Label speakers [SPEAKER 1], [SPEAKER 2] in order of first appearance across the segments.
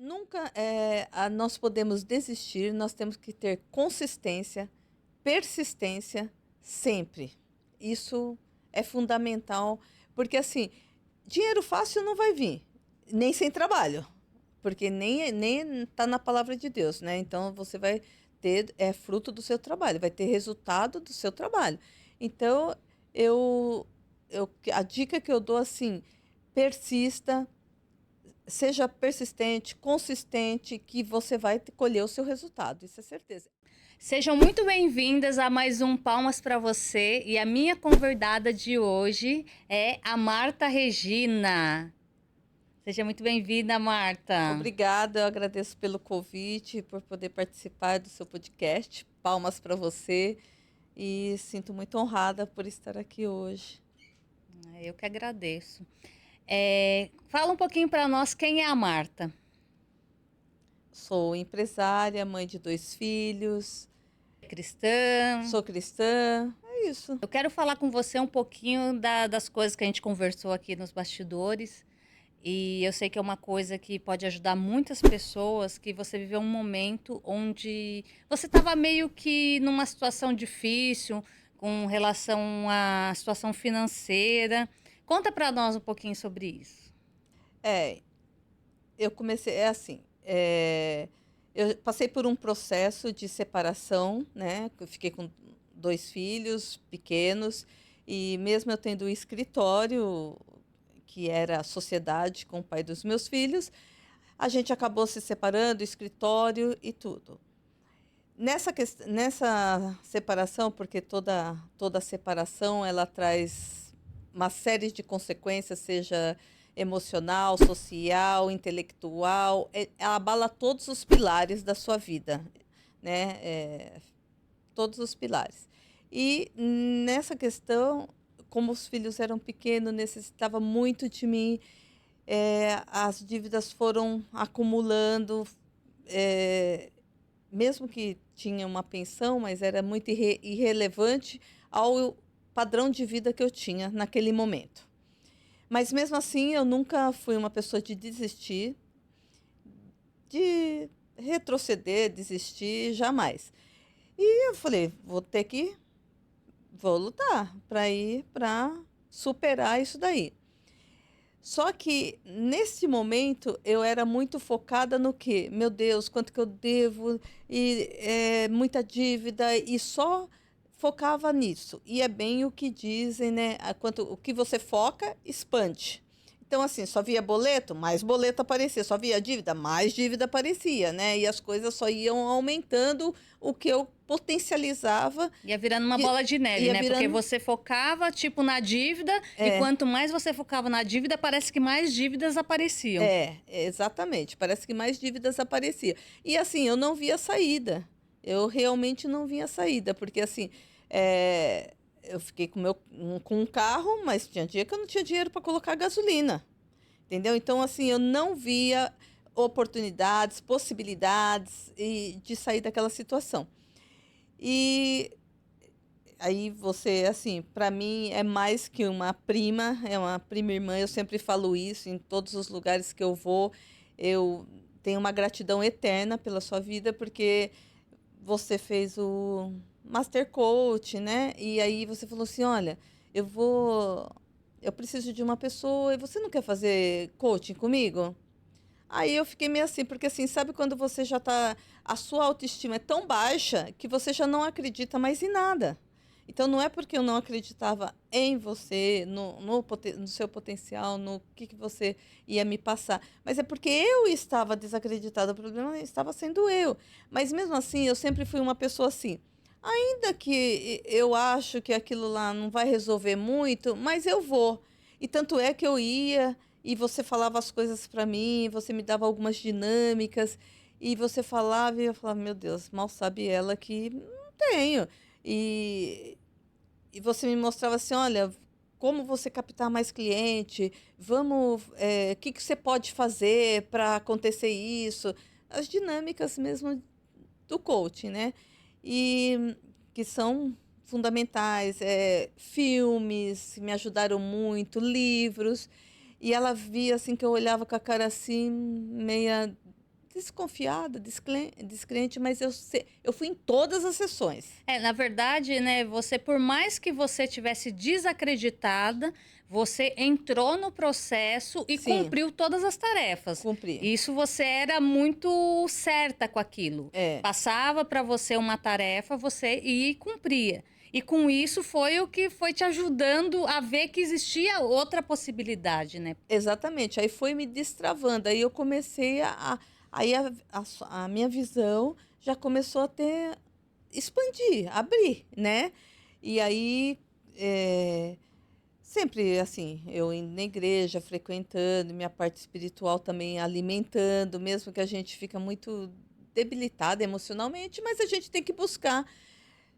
[SPEAKER 1] Nunca nós podemos desistir, nós temos que ter consistência, persistência sempre. Isso é fundamental, porque assim, dinheiro fácil não vai vir, nem sem trabalho, porque nem está na palavra de Deus, né? Então você vai ter fruto do seu trabalho, vai ter resultado do seu trabalho. Então eu, a dica que eu dou assim, persista, seja persistente, consistente, que você vai colher o seu resultado, isso é certeza.
[SPEAKER 2] Sejam muito bem-vindas a mais um Palmas para você. E a minha convidada de hoje é a Marta Regina. Seja muito bem-vinda, Marta.
[SPEAKER 1] Obrigada, eu agradeço pelo convite, por poder participar do seu podcast. Palmas para você e sinto muito honrada por estar aqui hoje.
[SPEAKER 2] Eu que agradeço. Fala um pouquinho para nós quem é a Marta.
[SPEAKER 1] Sou empresária, mãe de 2 filhos,
[SPEAKER 2] Cristã.
[SPEAKER 1] sou cristã, é isso.
[SPEAKER 2] Eu quero falar com você um pouquinho das coisas que a gente conversou aqui nos bastidores. E eu sei que é uma coisa que pode ajudar muitas pessoas, que você viveu um momento onde você estava meio que numa situação difícil com relação à situação financeira. Conta para nós um pouquinho sobre isso.
[SPEAKER 1] É, eu comecei, eu passei por um processo de separação, né? Eu fiquei com 2 filhos pequenos e mesmo eu tendo um escritório, que era a sociedade com o pai dos meus filhos, a gente acabou se separando, escritório e tudo. Nessa separação, porque toda separação ela traz uma série de consequências, seja emocional, social, intelectual, ela abala todos os pilares da sua vida, né? Todos os pilares. E nessa questão, como os filhos eram pequenos, necessitava muito de mim, as dívidas foram acumulando, eh, mesmo que tinha uma pensão, mas era muito irrelevante ao padrão de vida que eu tinha naquele momento. Mas mesmo assim, eu nunca fui uma pessoa de desistir, de retroceder, desistir, jamais. E eu falei, vou lutar para superar isso daí. Só que nesse momento eu era muito focada no quê? Meu Deus, quanto que eu devo e muita dívida e só focava nisso. E é bem o que dizem, né? O que você foca, expande. Então, assim, só via boleto, mais boleto aparecia. Só via dívida, mais dívida aparecia, né? E as coisas só iam aumentando o que eu potencializava.
[SPEAKER 2] Ia virando uma bola de neve,
[SPEAKER 1] Ia
[SPEAKER 2] né? Porque
[SPEAKER 1] virando.
[SPEAKER 2] você focava, tipo, na dívida, e
[SPEAKER 1] É.
[SPEAKER 2] quanto mais você focava na dívida, parece que mais dívidas apareciam.
[SPEAKER 1] Exatamente. Parece que mais dívidas apareciam. E assim, eu não via saída. Eu realmente não via saída, porque assim, eu fiquei com um carro, mas tinha dia que eu não tinha dinheiro para colocar gasolina. Entendeu? Então, assim, eu não via oportunidades, possibilidades de sair daquela situação. E aí você, assim, para mim é mais que uma prima, é uma prima irmã, eu sempre falo isso em todos os lugares que eu vou. Eu tenho uma gratidão eterna pela sua vida, porque você fez o Master Coach, né? E aí você falou assim: olha, eu preciso de uma pessoa e você não quer fazer coaching comigo? Aí eu fiquei meio assim, porque assim, sabe quando você já tá, a sua autoestima é tão baixa que você já não acredita mais em nada. Então não é porque eu não acreditava em você, no seu potencial, no que você ia me passar, mas é porque eu estava desacreditada. O problema estava sendo eu. Mas mesmo assim, eu sempre fui uma pessoa assim. Ainda que eu acho que aquilo lá não vai resolver muito, mas eu vou. E tanto é que eu ia e você falava as coisas para mim, você me dava algumas dinâmicas e você falava e eu falava, meu Deus, mal sabe ela que não tenho. E, e você me mostrava assim, olha, como você captar mais cliente, vamos, o que que você pode fazer para acontecer isso? As dinâmicas mesmo do coaching, né? E que são fundamentais, filmes me ajudaram muito, livros. E ela via assim que eu olhava com a cara assim, meia. desconfiada, descrente, mas eu fui em todas as sessões.
[SPEAKER 2] Na verdade, né, você, por mais que você tivesse desacreditada, você entrou no processo e
[SPEAKER 1] Sim,
[SPEAKER 2] cumpriu todas as tarefas.
[SPEAKER 1] cumpri.
[SPEAKER 2] Isso você era muito certa com aquilo.
[SPEAKER 1] É,
[SPEAKER 2] Passava para você uma tarefa, você ia e cumpria. E com isso foi o que foi te ajudando a ver que existia outra possibilidade, né?
[SPEAKER 1] exatamente. Aí foi me destravando. Aí eu comecei aí a minha visão já começou a ter, expandir, abrir, né? E aí, sempre assim, eu indo na igreja, frequentando, minha parte espiritual também alimentando, mesmo que a gente fica muito debilitada emocionalmente, mas a gente tem que buscar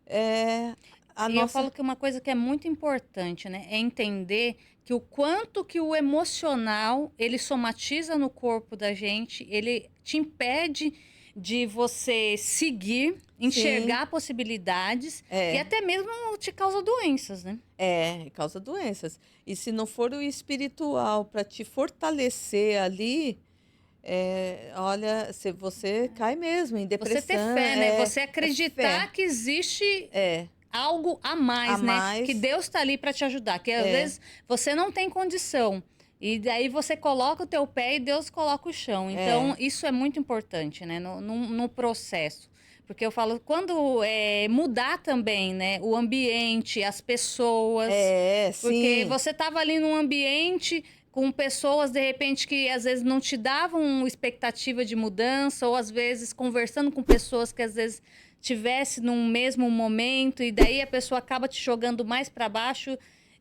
[SPEAKER 1] eh, a
[SPEAKER 2] E eu
[SPEAKER 1] nossa.
[SPEAKER 2] falo que uma coisa que é muito importante, né, é entender que o quanto que o emocional, ele somatiza no corpo da gente, ele te impede de você seguir,
[SPEAKER 1] Sim,
[SPEAKER 2] enxergar possibilidades e
[SPEAKER 1] é.
[SPEAKER 2] até mesmo te causa doenças, né?
[SPEAKER 1] É, causa doenças. E se não for o espiritual para te fortalecer ali, olha, você cai mesmo em
[SPEAKER 2] Você ter
[SPEAKER 1] depressão,
[SPEAKER 2] fé, né? Você
[SPEAKER 1] é
[SPEAKER 2] acreditar
[SPEAKER 1] fé,
[SPEAKER 2] que existe
[SPEAKER 1] é,
[SPEAKER 2] algo a
[SPEAKER 1] a
[SPEAKER 2] mais, né? Que
[SPEAKER 1] mais,
[SPEAKER 2] Deus está ali para te ajudar. Que às
[SPEAKER 1] é,
[SPEAKER 2] vezes você não tem condição. E daí você coloca o teu pé e Deus coloca o chão. Então,
[SPEAKER 1] é,
[SPEAKER 2] isso é muito importante, né? No processo. Porque eu falo, quando mudar também, né? O ambiente, as pessoas. Porque
[SPEAKER 1] sim,
[SPEAKER 2] você estava ali num ambiente com pessoas, de repente, que às vezes não te davam expectativa de mudança, ou às vezes conversando com pessoas que às vezes tivesse num mesmo momento, e daí a pessoa acaba te jogando mais para baixo.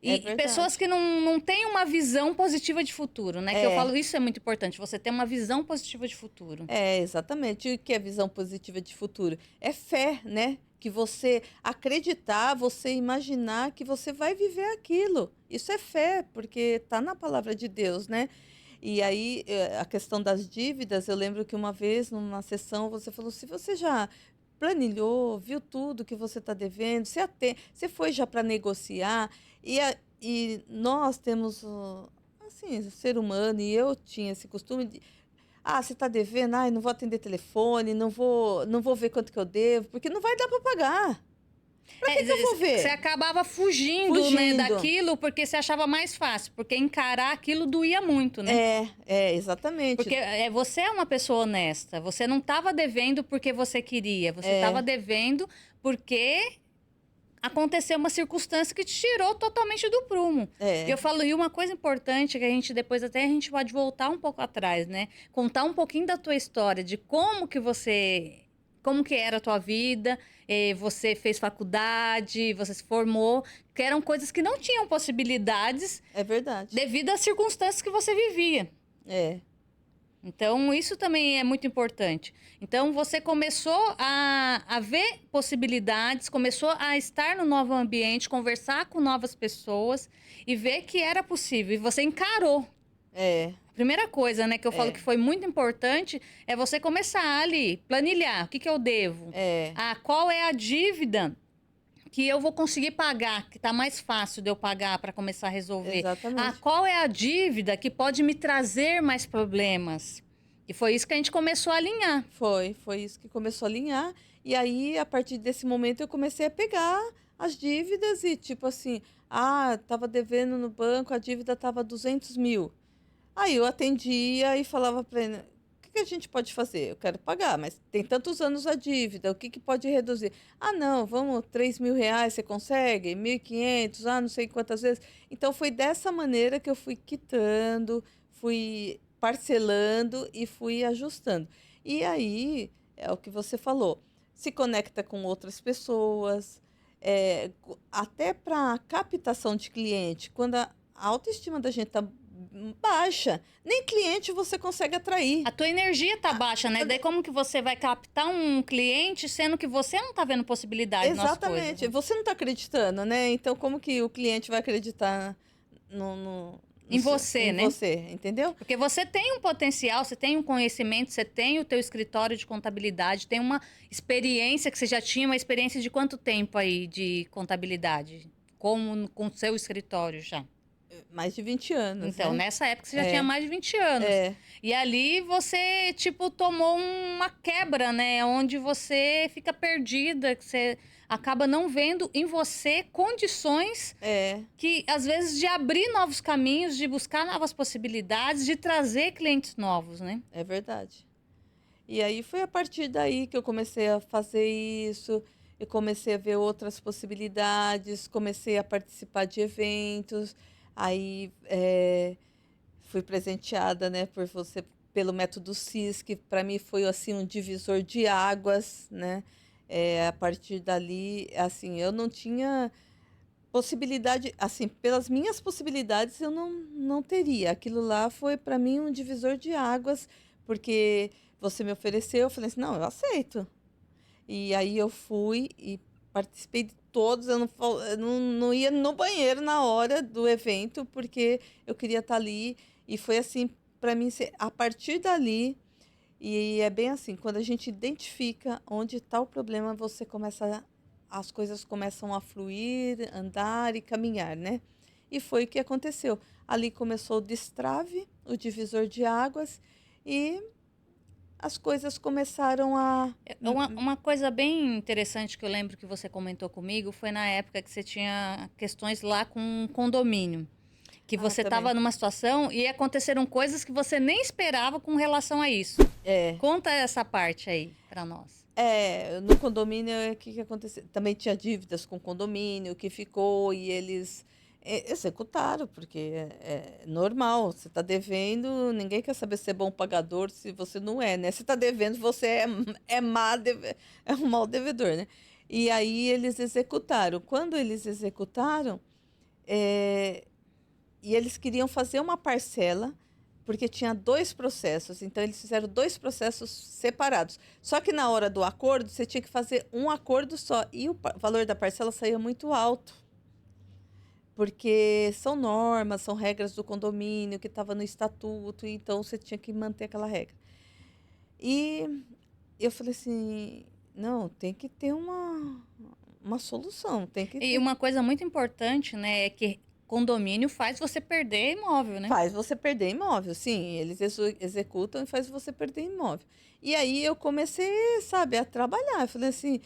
[SPEAKER 1] é
[SPEAKER 2] E pessoas
[SPEAKER 1] verdade.
[SPEAKER 2] que não têm uma visão positiva de futuro, né? Que eu
[SPEAKER 1] É,
[SPEAKER 2] falo, isso é muito importante, você ter uma visão positiva de futuro.
[SPEAKER 1] exatamente. E o que é visão positiva de futuro? É fé, né? Que você acreditar, você imaginar que você vai viver aquilo. Isso é fé, porque está na palavra de Deus, né? E aí, a questão das dívidas, eu lembro que uma vez, numa sessão, você falou: se você já planilhou, viu tudo que você está devendo, você foi já para negociar, e nós temos, assim, o ser humano, e eu tinha esse costume de. Ah, você está devendo? Ai, não vou atender telefone, não vou ver quanto que eu devo, porque não vai dar para pagar. Para que que eu vou
[SPEAKER 2] Você
[SPEAKER 1] ver?
[SPEAKER 2] acabava fugindo, né,
[SPEAKER 1] Fugindo.
[SPEAKER 2] daquilo porque você achava mais fácil, porque encarar aquilo doía muito, né?
[SPEAKER 1] Exatamente.
[SPEAKER 2] Porque você é uma pessoa honesta. Você não estava devendo porque você queria. Você estava
[SPEAKER 1] É,
[SPEAKER 2] devendo porque aconteceu uma circunstância que te tirou totalmente do prumo. E
[SPEAKER 1] é,
[SPEAKER 2] eu falo, e uma coisa importante que a gente depois até a gente pode voltar um pouco atrás, né? Contar um pouquinho da tua história, de como que era a tua vida, você fez faculdade, você se formou, que eram coisas que não tinham possibilidades
[SPEAKER 1] é verdade.
[SPEAKER 2] devido às circunstâncias que você vivia.
[SPEAKER 1] É,
[SPEAKER 2] Então, isso também é muito importante. Então, você começou a ver possibilidades, começou a estar no novo ambiente, conversar com novas pessoas e ver que era possível. E você encarou.
[SPEAKER 1] é,
[SPEAKER 2] A primeira coisa, né, que eu falo que
[SPEAKER 1] é,
[SPEAKER 2] foi muito importante é você começar ali, planilhar. O que que eu devo?
[SPEAKER 1] é,
[SPEAKER 2] Qual é a dívida que eu vou conseguir pagar, que está mais fácil de eu pagar para começar a resolver.
[SPEAKER 1] exatamente.
[SPEAKER 2] Qual é a dívida que pode me trazer mais problemas? E foi isso que a gente começou a alinhar.
[SPEAKER 1] Foi isso que começou a alinhar. E aí, a partir desse momento, eu comecei a pegar as dívidas e, tipo assim, tava devendo no banco, a dívida tava 200.000. Aí eu atendia e falava para ele: o que que a gente pode fazer? Eu quero pagar, mas tem tantos anos a dívida, o que que pode reduzir? Ah, não, vamos, R$ 3.000, você consegue? 1.500, não sei quantas vezes. Então foi dessa maneira que eu fui quitando, fui parcelando e fui ajustando. E aí, é o que você falou, se conecta com outras pessoas, até para captação de cliente, quando a autoestima da gente está baixa, nem cliente você consegue atrair.
[SPEAKER 2] A tua energia tá baixa, né? Daí como que você vai captar um cliente sendo que você não tá vendo possibilidade nas coisas,
[SPEAKER 1] Exatamente,
[SPEAKER 2] né?
[SPEAKER 1] você não está acreditando, né? Então, como que o cliente vai acreditar
[SPEAKER 2] Em você,
[SPEAKER 1] em
[SPEAKER 2] né?
[SPEAKER 1] você, entendeu?
[SPEAKER 2] Porque você tem um potencial, você tem um conhecimento, você tem o teu escritório de contabilidade, tem uma experiência que você já tinha, uma experiência de quanto tempo aí de contabilidade? Com o seu escritório já?
[SPEAKER 1] mais de 20 anos,
[SPEAKER 2] Então,
[SPEAKER 1] né?
[SPEAKER 2] nessa época você já tinha
[SPEAKER 1] É,
[SPEAKER 2] mais de 20 anos.
[SPEAKER 1] é,
[SPEAKER 2] E ali você, tipo, tomou uma quebra, né? Onde você fica perdida, que você acaba não vendo em você condições
[SPEAKER 1] é,
[SPEAKER 2] que, às vezes, de abrir novos caminhos, de buscar novas possibilidades, de trazer clientes novos, né?
[SPEAKER 1] é verdade. E aí foi a partir daí que eu comecei a fazer isso, eu comecei a ver outras possibilidades, comecei a participar de eventos, aí fui presenteada, né, por você pelo método CIS, que para mim foi assim um divisor de águas, né? A partir dali, assim, eu não tinha possibilidade, assim, pelas minhas possibilidades eu não teria. Aquilo lá foi para mim um divisor de águas, porque você me ofereceu, eu falei assim, não, eu aceito. E aí eu fui e participei de todos, eu não ia no banheiro na hora do evento, porque eu queria estar ali. E foi assim, para mim, a partir dali, e é bem assim, quando a gente identifica onde está o problema, as coisas começam a fluir, andar e caminhar, né? E foi o que aconteceu. Ali começou o destrave, o divisor de águas, e as coisas começaram a.
[SPEAKER 2] Uma coisa bem interessante que eu lembro que você comentou comigo foi na época que você tinha questões lá com um condomínio. Que
[SPEAKER 1] Ah,
[SPEAKER 2] você
[SPEAKER 1] também.
[SPEAKER 2] estava numa situação e aconteceram coisas que você nem esperava com relação a isso.
[SPEAKER 1] É.
[SPEAKER 2] Conta essa parte aí para nós.
[SPEAKER 1] No condomínio, o que que aconteceu? Também tinha dívidas com o condomínio que ficou e eles executaram, porque é normal, você está devendo, ninguém quer saber se é bom pagador, se você não é, né? Se está devendo, você é um mau devedor, né? E aí eles executaram. Quando eles executaram, é, e eles queriam fazer uma parcela, porque tinha dois processos, então eles fizeram dois processos separados. Só que na hora do acordo, você tinha que fazer um acordo só, e o valor da parcela saía muito alto, porque são normas, são regras do condomínio que estava no estatuto, então você tinha que manter aquela regra. E eu falei assim, não, tem que ter uma solução, tem que
[SPEAKER 2] E
[SPEAKER 1] ter.
[SPEAKER 2] uma coisa muito importante, né, é que condomínio faz você perder imóvel, né?
[SPEAKER 1] Faz você perder imóvel, sim, eles executam e faz você perder imóvel. E aí eu comecei, sabe, a trabalhar. Eu falei assim,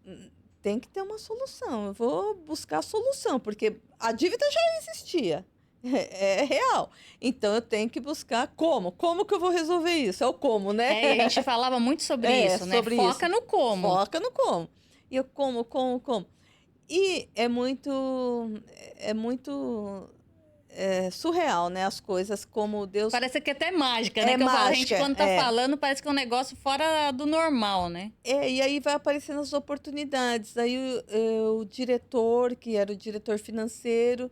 [SPEAKER 1] "Hum, tem que ter uma solução. Eu vou buscar a solução, porque a dívida já existia. É real. Então eu tenho que buscar como. Como que eu vou resolver isso? É o como, né?
[SPEAKER 2] É, e a gente falava muito sobre
[SPEAKER 1] É,
[SPEAKER 2] isso, né?
[SPEAKER 1] sobre isso.
[SPEAKER 2] Foca no como.
[SPEAKER 1] Foca no como. E eu como. E é muito surreal, né? As coisas, como Deus.
[SPEAKER 2] Parece que é até mágica, né?
[SPEAKER 1] É
[SPEAKER 2] Que eu falo, a gente
[SPEAKER 1] mágica,
[SPEAKER 2] quando tá falando parece que é um negócio fora do normal, né?
[SPEAKER 1] E aí vai aparecendo as oportunidades. Aí o diretor, que era o diretor financeiro,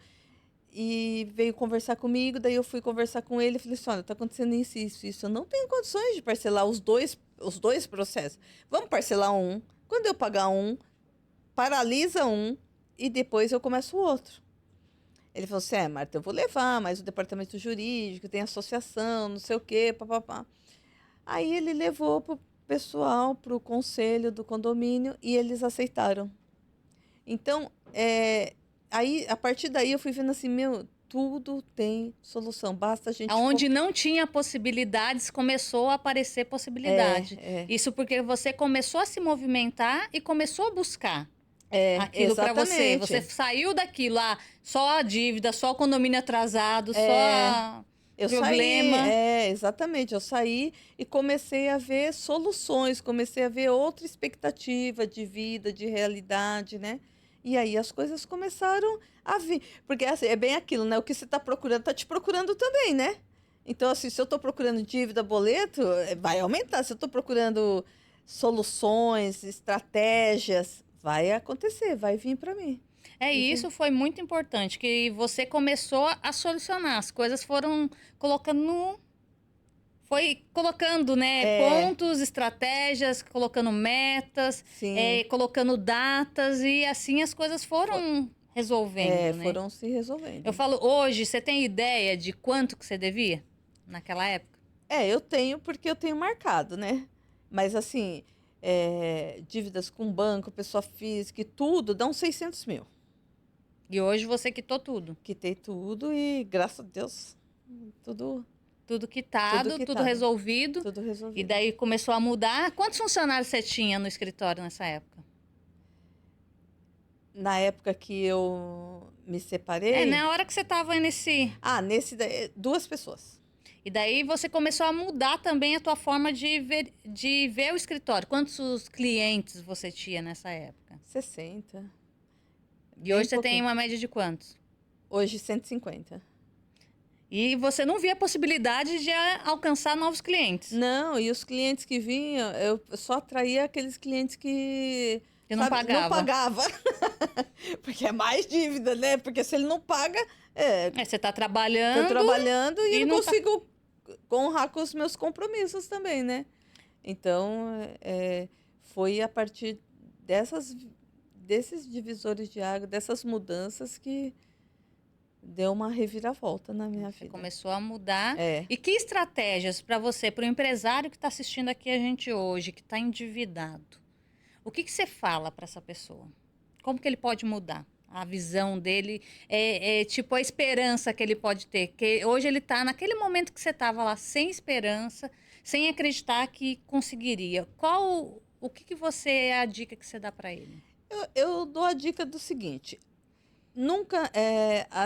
[SPEAKER 1] e veio conversar comigo, daí eu fui conversar com ele e falei assim, olha, tá acontecendo isso, isso, isso. Eu não tenho condições de parcelar os dois processos. Vamos parcelar um. Quando eu pagar um, paralisa um e depois eu começo o outro. Ele falou assim, Marta, eu vou levar, mas o departamento jurídico tem associação, não sei o quê, papapá. Aí ele levou pro pessoal, pro conselho do condomínio e eles aceitaram. Então, aí a partir daí eu fui vendo assim, meu, tudo tem solução, basta a gente
[SPEAKER 2] Aonde
[SPEAKER 1] focar.
[SPEAKER 2] não tinha possibilidades, começou a aparecer possibilidade.
[SPEAKER 1] É,
[SPEAKER 2] Isso porque você começou a se movimentar e começou a buscar aquilo para você. Você
[SPEAKER 1] exatamente.
[SPEAKER 2] saiu daquilo, só a dívida, só o condomínio atrasado, só
[SPEAKER 1] É, eu saí,
[SPEAKER 2] problema.
[SPEAKER 1] exatamente, eu saí e comecei a ver soluções, comecei a ver outra expectativa de vida, de realidade, né? E aí as coisas começaram a vir. Porque assim, é bem aquilo, né? O que você está procurando, está te procurando também, né? Então, assim, se eu estou procurando dívida, boleto, vai aumentar. Se eu estou procurando soluções, estratégias, vai acontecer, vai vir para mim.
[SPEAKER 2] É,
[SPEAKER 1] E
[SPEAKER 2] e
[SPEAKER 1] vem.
[SPEAKER 2] isso foi muito importante, que você começou a solucionar. As coisas foram colocando, foi colocando, né,
[SPEAKER 1] É,
[SPEAKER 2] pontos, estratégias, colocando metas,
[SPEAKER 1] sim.
[SPEAKER 2] colocando datas e assim as coisas foram resolvendo, né?
[SPEAKER 1] Foram se
[SPEAKER 2] Eu
[SPEAKER 1] resolvendo.
[SPEAKER 2] falo, hoje, você tem ideia de quanto que você devia naquela época?
[SPEAKER 1] Eu tenho porque eu tenho marcado, né? Mas assim, dívidas com banco, pessoa física e tudo, dá uns 600 mil.
[SPEAKER 2] E hoje você quitou tudo.
[SPEAKER 1] Quitei tudo e, graças a Deus, tudo,
[SPEAKER 2] Tudo
[SPEAKER 1] tudo
[SPEAKER 2] quitado, tudo
[SPEAKER 1] quitado,
[SPEAKER 2] resolvido.
[SPEAKER 1] tudo
[SPEAKER 2] E
[SPEAKER 1] resolvido.
[SPEAKER 2] daí começou a mudar. Quantos funcionários você tinha no escritório nessa época?
[SPEAKER 1] Na época que eu me
[SPEAKER 2] É,
[SPEAKER 1] separei,
[SPEAKER 2] na hora que você estava nesse.
[SPEAKER 1] duas pessoas.
[SPEAKER 2] E daí você começou a mudar também a tua forma de ver o escritório. Quantos clientes você tinha nessa época?
[SPEAKER 1] 60,
[SPEAKER 2] E
[SPEAKER 1] bem
[SPEAKER 2] hoje você tem
[SPEAKER 1] pouquinho.
[SPEAKER 2] uma média de quantos?
[SPEAKER 1] Hoje 150.
[SPEAKER 2] E você não via a possibilidade de alcançar novos clientes.
[SPEAKER 1] Não, e os clientes que vinham, eu só atraía aqueles clientes que,
[SPEAKER 2] Que não
[SPEAKER 1] sabe, não
[SPEAKER 2] pagava.
[SPEAKER 1] pagava. Porque é mais dívida, né? Porque se ele não paga,
[SPEAKER 2] É, você está
[SPEAKER 1] tô
[SPEAKER 2] trabalhando
[SPEAKER 1] trabalhando e
[SPEAKER 2] e
[SPEAKER 1] não
[SPEAKER 2] não está.
[SPEAKER 1] consigo honrar com os meus compromissos também, né? Então, foi a partir desses divisores de água, dessas mudanças que deu uma reviravolta na minha
[SPEAKER 2] Você
[SPEAKER 1] vida.
[SPEAKER 2] começou a mudar.
[SPEAKER 1] É.
[SPEAKER 2] E que estratégias para você, para o empresário que está assistindo aqui a gente hoje, que está endividado? O que você fala para essa pessoa? Como que ele pode mudar? A visão dele é tipo a esperança que ele pode ter. Que hoje ele está naquele momento que você estava lá sem esperança, sem acreditar que conseguiria. O que você é a dica que você dá para ele?
[SPEAKER 1] Eu dou a dica do seguinte: nunca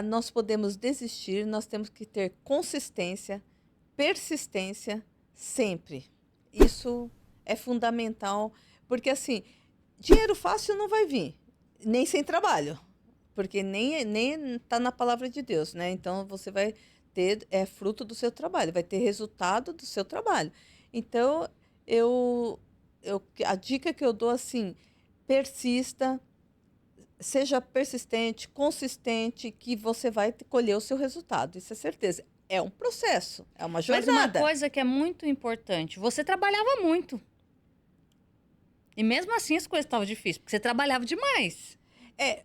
[SPEAKER 1] nós podemos desistir, nós temos que ter consistência, persistência, sempre. Isso é fundamental, porque assim, dinheiro fácil não vai vir, nem sem trabalho, porque nem está na palavra de Deus, né? Então você vai ter fruto do seu trabalho, vai ter resultado do seu trabalho. Então a dica que eu dou assim, persista, seja persistente, consistente, que você vai colher o seu resultado. Isso é certeza. É um processo, é uma
[SPEAKER 2] Mas uma
[SPEAKER 1] jornada.
[SPEAKER 2] coisa que é muito importante, você trabalhava muito. E mesmo assim as coisas estavam difíceis, porque você trabalhava demais.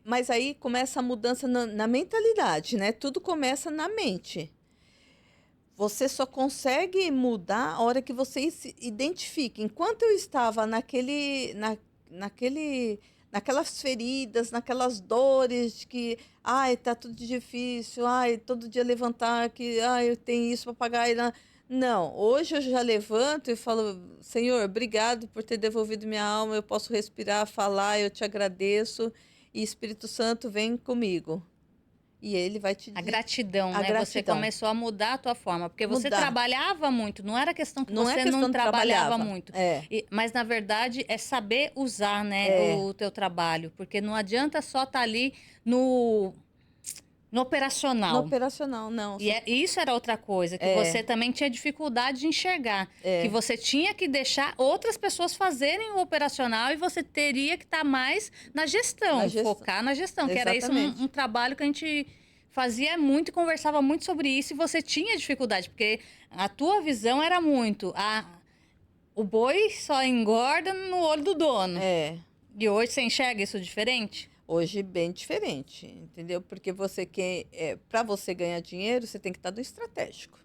[SPEAKER 1] Mas aí começa a mudança na mentalidade, né? Tudo começa na mente. Você só consegue mudar a hora que você se identifica. Enquanto eu estava naquelas feridas, naquelas dores de que, ai, tá tudo difícil, ai, todo dia levantar que, ai, eu tenho isso para pagar. Não, hoje eu já levanto e falo, Senhor, obrigado por ter devolvido minha alma, eu posso respirar, falar, eu te agradeço. E Espírito Santo, vem comigo. E ele vai te
[SPEAKER 2] A
[SPEAKER 1] dizer
[SPEAKER 2] gratidão,
[SPEAKER 1] a
[SPEAKER 2] né? Você
[SPEAKER 1] gratidão.
[SPEAKER 2] começou a mudar a tua forma, porque você
[SPEAKER 1] Mudar.
[SPEAKER 2] trabalhava muito, não era questão que
[SPEAKER 1] Não é
[SPEAKER 2] você não
[SPEAKER 1] questão de
[SPEAKER 2] trabalhava
[SPEAKER 1] trabalhava.
[SPEAKER 2] muito, mas na verdade é saber usar, né,
[SPEAKER 1] É,
[SPEAKER 2] o teu trabalho, porque não adianta só estar ali no, no
[SPEAKER 1] no
[SPEAKER 2] operacional.
[SPEAKER 1] operacional, não.
[SPEAKER 2] E isso era outra coisa, que
[SPEAKER 1] É,
[SPEAKER 2] você também tinha dificuldade de enxergar, que
[SPEAKER 1] é,
[SPEAKER 2] você tinha que deixar outras pessoas fazerem o operacional e você teria que estar mais na
[SPEAKER 1] na
[SPEAKER 2] gestão,
[SPEAKER 1] gestão.
[SPEAKER 2] focar na gestão, que era isso um
[SPEAKER 1] Exatamente.
[SPEAKER 2] trabalho que a gente fazia muito e conversava muito sobre isso e você tinha dificuldade, porque a tua visão era muito, o boi só engorda no olho do dono.
[SPEAKER 1] É,
[SPEAKER 2] E hoje você enxerga isso diferente?
[SPEAKER 1] hoje bem diferente, entendeu? Porque para você ganhar dinheiro, você tem que estar no estratégico.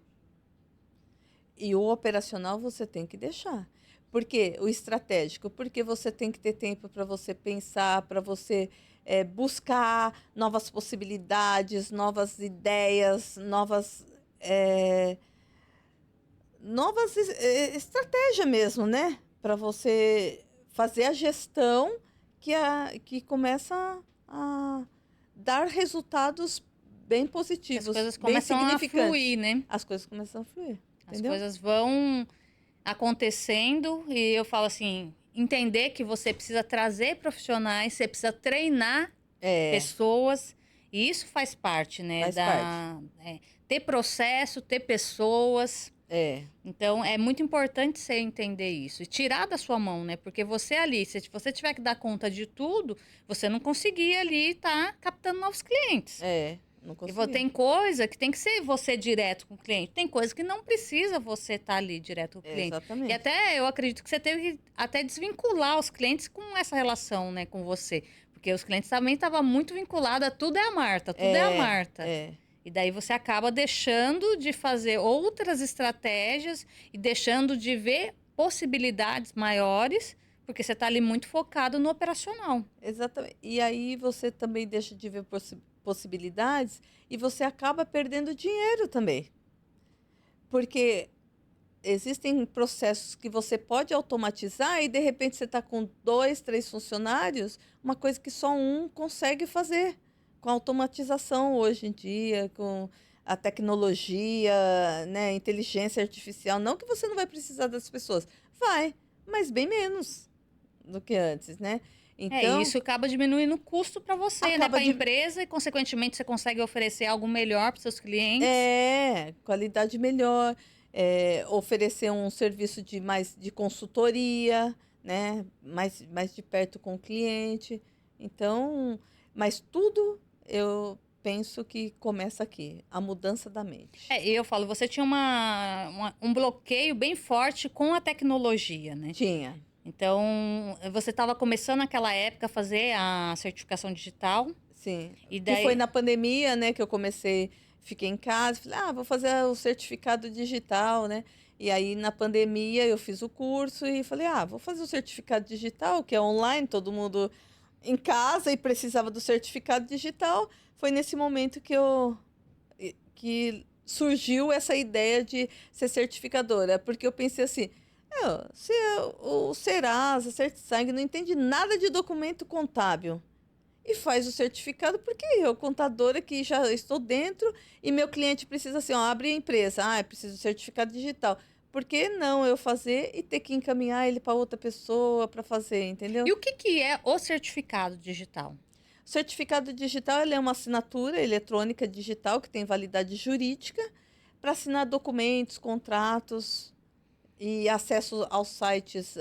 [SPEAKER 1] E o operacional você tem que deixar. Por quê? O estratégico, porque você tem que ter tempo para você pensar, para você buscar novas possibilidades, novas ideias, eh, novas estratégias mesmo, né? Para você fazer a gestão que começa a dar resultados bem
[SPEAKER 2] Que as
[SPEAKER 1] positivos,
[SPEAKER 2] coisas
[SPEAKER 1] bem
[SPEAKER 2] começam a
[SPEAKER 1] significantes.
[SPEAKER 2] fluir, né?
[SPEAKER 1] As coisas começam a fluir,
[SPEAKER 2] As
[SPEAKER 1] entendeu?
[SPEAKER 2] coisas vão acontecendo e eu falo assim, entender que você precisa trazer profissionais, você precisa treinar
[SPEAKER 1] É,
[SPEAKER 2] pessoas, e isso faz parte, né,
[SPEAKER 1] faz parte.
[SPEAKER 2] ter processo, ter pessoas.
[SPEAKER 1] É,
[SPEAKER 2] Então, é muito importante você entender isso e tirar da sua mão, né? Porque você ali, se você tiver que dar conta de tudo, você não conseguir ali estar captando novos clientes.
[SPEAKER 1] não
[SPEAKER 2] E
[SPEAKER 1] consegui.
[SPEAKER 2] tem coisa que tem que ser você direto com o cliente. Tem coisa que não precisa você estar ali direto com o cliente. E
[SPEAKER 1] Exatamente.
[SPEAKER 2] até eu acredito que você teve que até desvincular os clientes com essa relação, né, com você. Porque os clientes também estavam muito vinculados a tudo é a Marta, tudo é a Marta.
[SPEAKER 1] É.
[SPEAKER 2] E daí você acaba deixando de fazer outras estratégias e deixando de ver possibilidades maiores, porque você está ali muito focado no operacional.
[SPEAKER 1] Exatamente. E aí você também deixa de ver possibilidades e você acaba perdendo dinheiro também. Porque existem processos que você pode automatizar e de repente você está com 2, 3 funcionários, uma coisa que só um consegue fazer. Com a automatização hoje em dia, com a tecnologia, né, inteligência artificial. Não que você não vai precisar das pessoas, vai, mas bem menos do que antes, né?
[SPEAKER 2] E
[SPEAKER 1] Então,
[SPEAKER 2] isso acaba diminuindo o custo para você, né?
[SPEAKER 1] acaba
[SPEAKER 2] Para a
[SPEAKER 1] de.
[SPEAKER 2] empresa e, consequentemente, você consegue oferecer algo melhor para seus clientes.
[SPEAKER 1] Qualidade melhor, oferecer um serviço de mais de consultoria, né? Mais de perto com o cliente. Então, mas tudo eu penso que começa aqui, a mudança da mente.
[SPEAKER 2] E eu falo, você tinha um bloqueio bem forte com a tecnologia, né?
[SPEAKER 1] Tinha,
[SPEAKER 2] Então, você estava começando naquela época a fazer a certificação digital,
[SPEAKER 1] sim.
[SPEAKER 2] e
[SPEAKER 1] Que foi
[SPEAKER 2] daí.
[SPEAKER 1] na pandemia, né, que eu comecei, fiquei em casa, falei, vou fazer o certificado digital, né? E aí na pandemia eu fiz o curso e falei, vou fazer o certificado digital, que é online, todo mundo em casa e precisava do certificado digital. Foi nesse momento que surgiu essa ideia de ser certificadora, porque eu pensei assim, se o Serasa, Certisag não entende nada de documento contábil e faz o certificado, porque eu, contadora que já estou dentro e meu cliente precisa assim, abre a empresa, preciso do certificado digital. Por que não eu fazer e ter que encaminhar ele para outra pessoa para fazer, entendeu?
[SPEAKER 2] E o que que é o certificado digital?
[SPEAKER 1] O certificado digital ele é uma assinatura eletrônica digital que tem validade jurídica para assinar documentos, contratos e acesso aos sites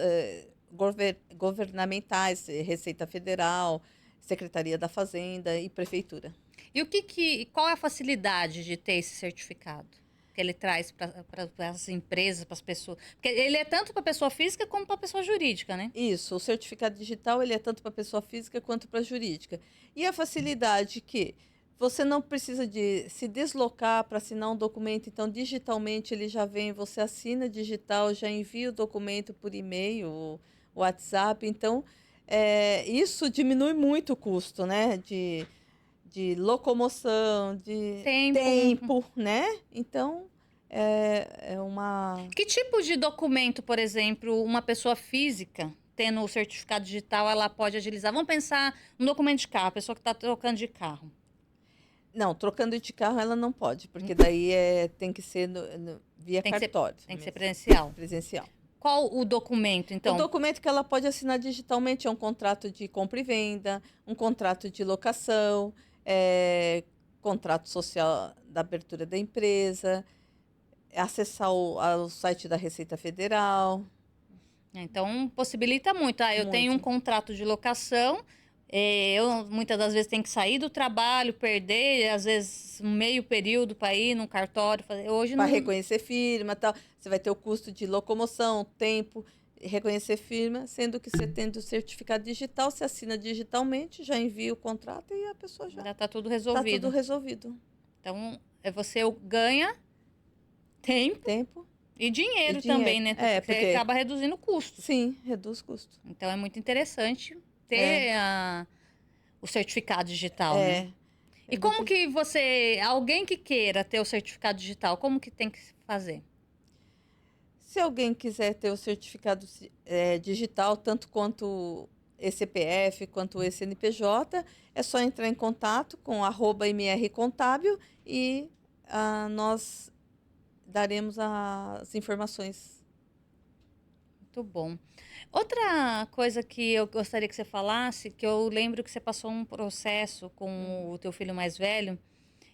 [SPEAKER 1] governamentais, Receita Federal, Secretaria da Fazenda e Prefeitura.
[SPEAKER 2] E qual é a facilidade de ter esse certificado? Que ele traz para as empresas, para as pessoas. Porque ele é tanto para pessoa física como para pessoa jurídica, né?
[SPEAKER 1] Isso, o certificado digital ele é tanto para pessoa física quanto para jurídica. E a facilidade que você não precisa de se deslocar para assinar um documento, então digitalmente ele já vem, você assina digital, já envia o documento por e-mail, WhatsApp. Então, isso diminui muito o custo, né? De locomoção, de
[SPEAKER 2] Tempo.
[SPEAKER 1] tempo, né? Então, é uma.
[SPEAKER 2] Que tipo de documento, por exemplo, uma pessoa física, tendo o certificado digital, ela pode agilizar? Vamos pensar um documento de carro, a pessoa que está trocando de carro.
[SPEAKER 1] Não, trocando de carro ela não pode, porque daí tem que ser via
[SPEAKER 2] Tem que ser,
[SPEAKER 1] cartório
[SPEAKER 2] tem que ser
[SPEAKER 1] mesmo,
[SPEAKER 2] presencial.
[SPEAKER 1] presencial.
[SPEAKER 2] Qual o documento,
[SPEAKER 1] O
[SPEAKER 2] então?
[SPEAKER 1] documento que ela pode assinar digitalmente é um contrato de compra e venda, um contrato de locação, contrato social da abertura da empresa, acessar ao site da Receita Federal.
[SPEAKER 2] Então, possibilita muito. Eu tenho um
[SPEAKER 1] Muito.
[SPEAKER 2] contrato de locação, eu muitas das vezes tenho que sair do trabalho, perder, às vezes, um meio período para ir num cartório. Hoje
[SPEAKER 1] Para
[SPEAKER 2] não.
[SPEAKER 1] reconhecer firma, tal. Você vai ter o custo de locomoção, tempo, reconhecer firma, sendo que você tendo o certificado digital, você assina digitalmente, já envia o contrato e a pessoa já
[SPEAKER 2] Já está tudo
[SPEAKER 1] está tudo
[SPEAKER 2] resolvido.
[SPEAKER 1] resolvido.
[SPEAKER 2] Então, você ganha tempo
[SPEAKER 1] Tempo
[SPEAKER 2] e
[SPEAKER 1] e
[SPEAKER 2] dinheiro também,
[SPEAKER 1] dinheiro.
[SPEAKER 2] né? Porque você
[SPEAKER 1] Porque
[SPEAKER 2] acaba reduzindo custos.
[SPEAKER 1] sim, reduz custo.
[SPEAKER 2] Então, é muito interessante
[SPEAKER 1] É,
[SPEAKER 2] ter o certificado digital, né?
[SPEAKER 1] é,
[SPEAKER 2] E
[SPEAKER 1] é
[SPEAKER 2] como
[SPEAKER 1] muito.
[SPEAKER 2] que alguém que queira ter o certificado digital, como que tem que fazer?
[SPEAKER 1] Se alguém quiser ter o certificado digital, tanto quanto CPF quanto o CNPJ, é só entrar em contato com @mrcontábil e nós daremos as informações.
[SPEAKER 2] Muito bom. Outra coisa que eu gostaria que você falasse, que eu lembro que você passou um processo com o teu filho mais velho,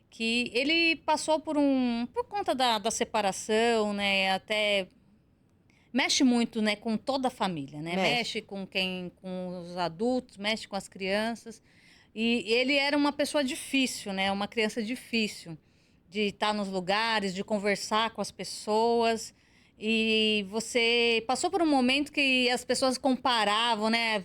[SPEAKER 2] que ele passou por conta da separação, né? Até mexe muito, né, com toda a família, né?
[SPEAKER 1] Mexe.
[SPEAKER 2] Mexe com os adultos, mexe com as crianças. E ele era uma pessoa difícil, né? Uma criança difícil de estar nos lugares, de conversar com as pessoas. E você passou por um momento que as pessoas comparavam, né?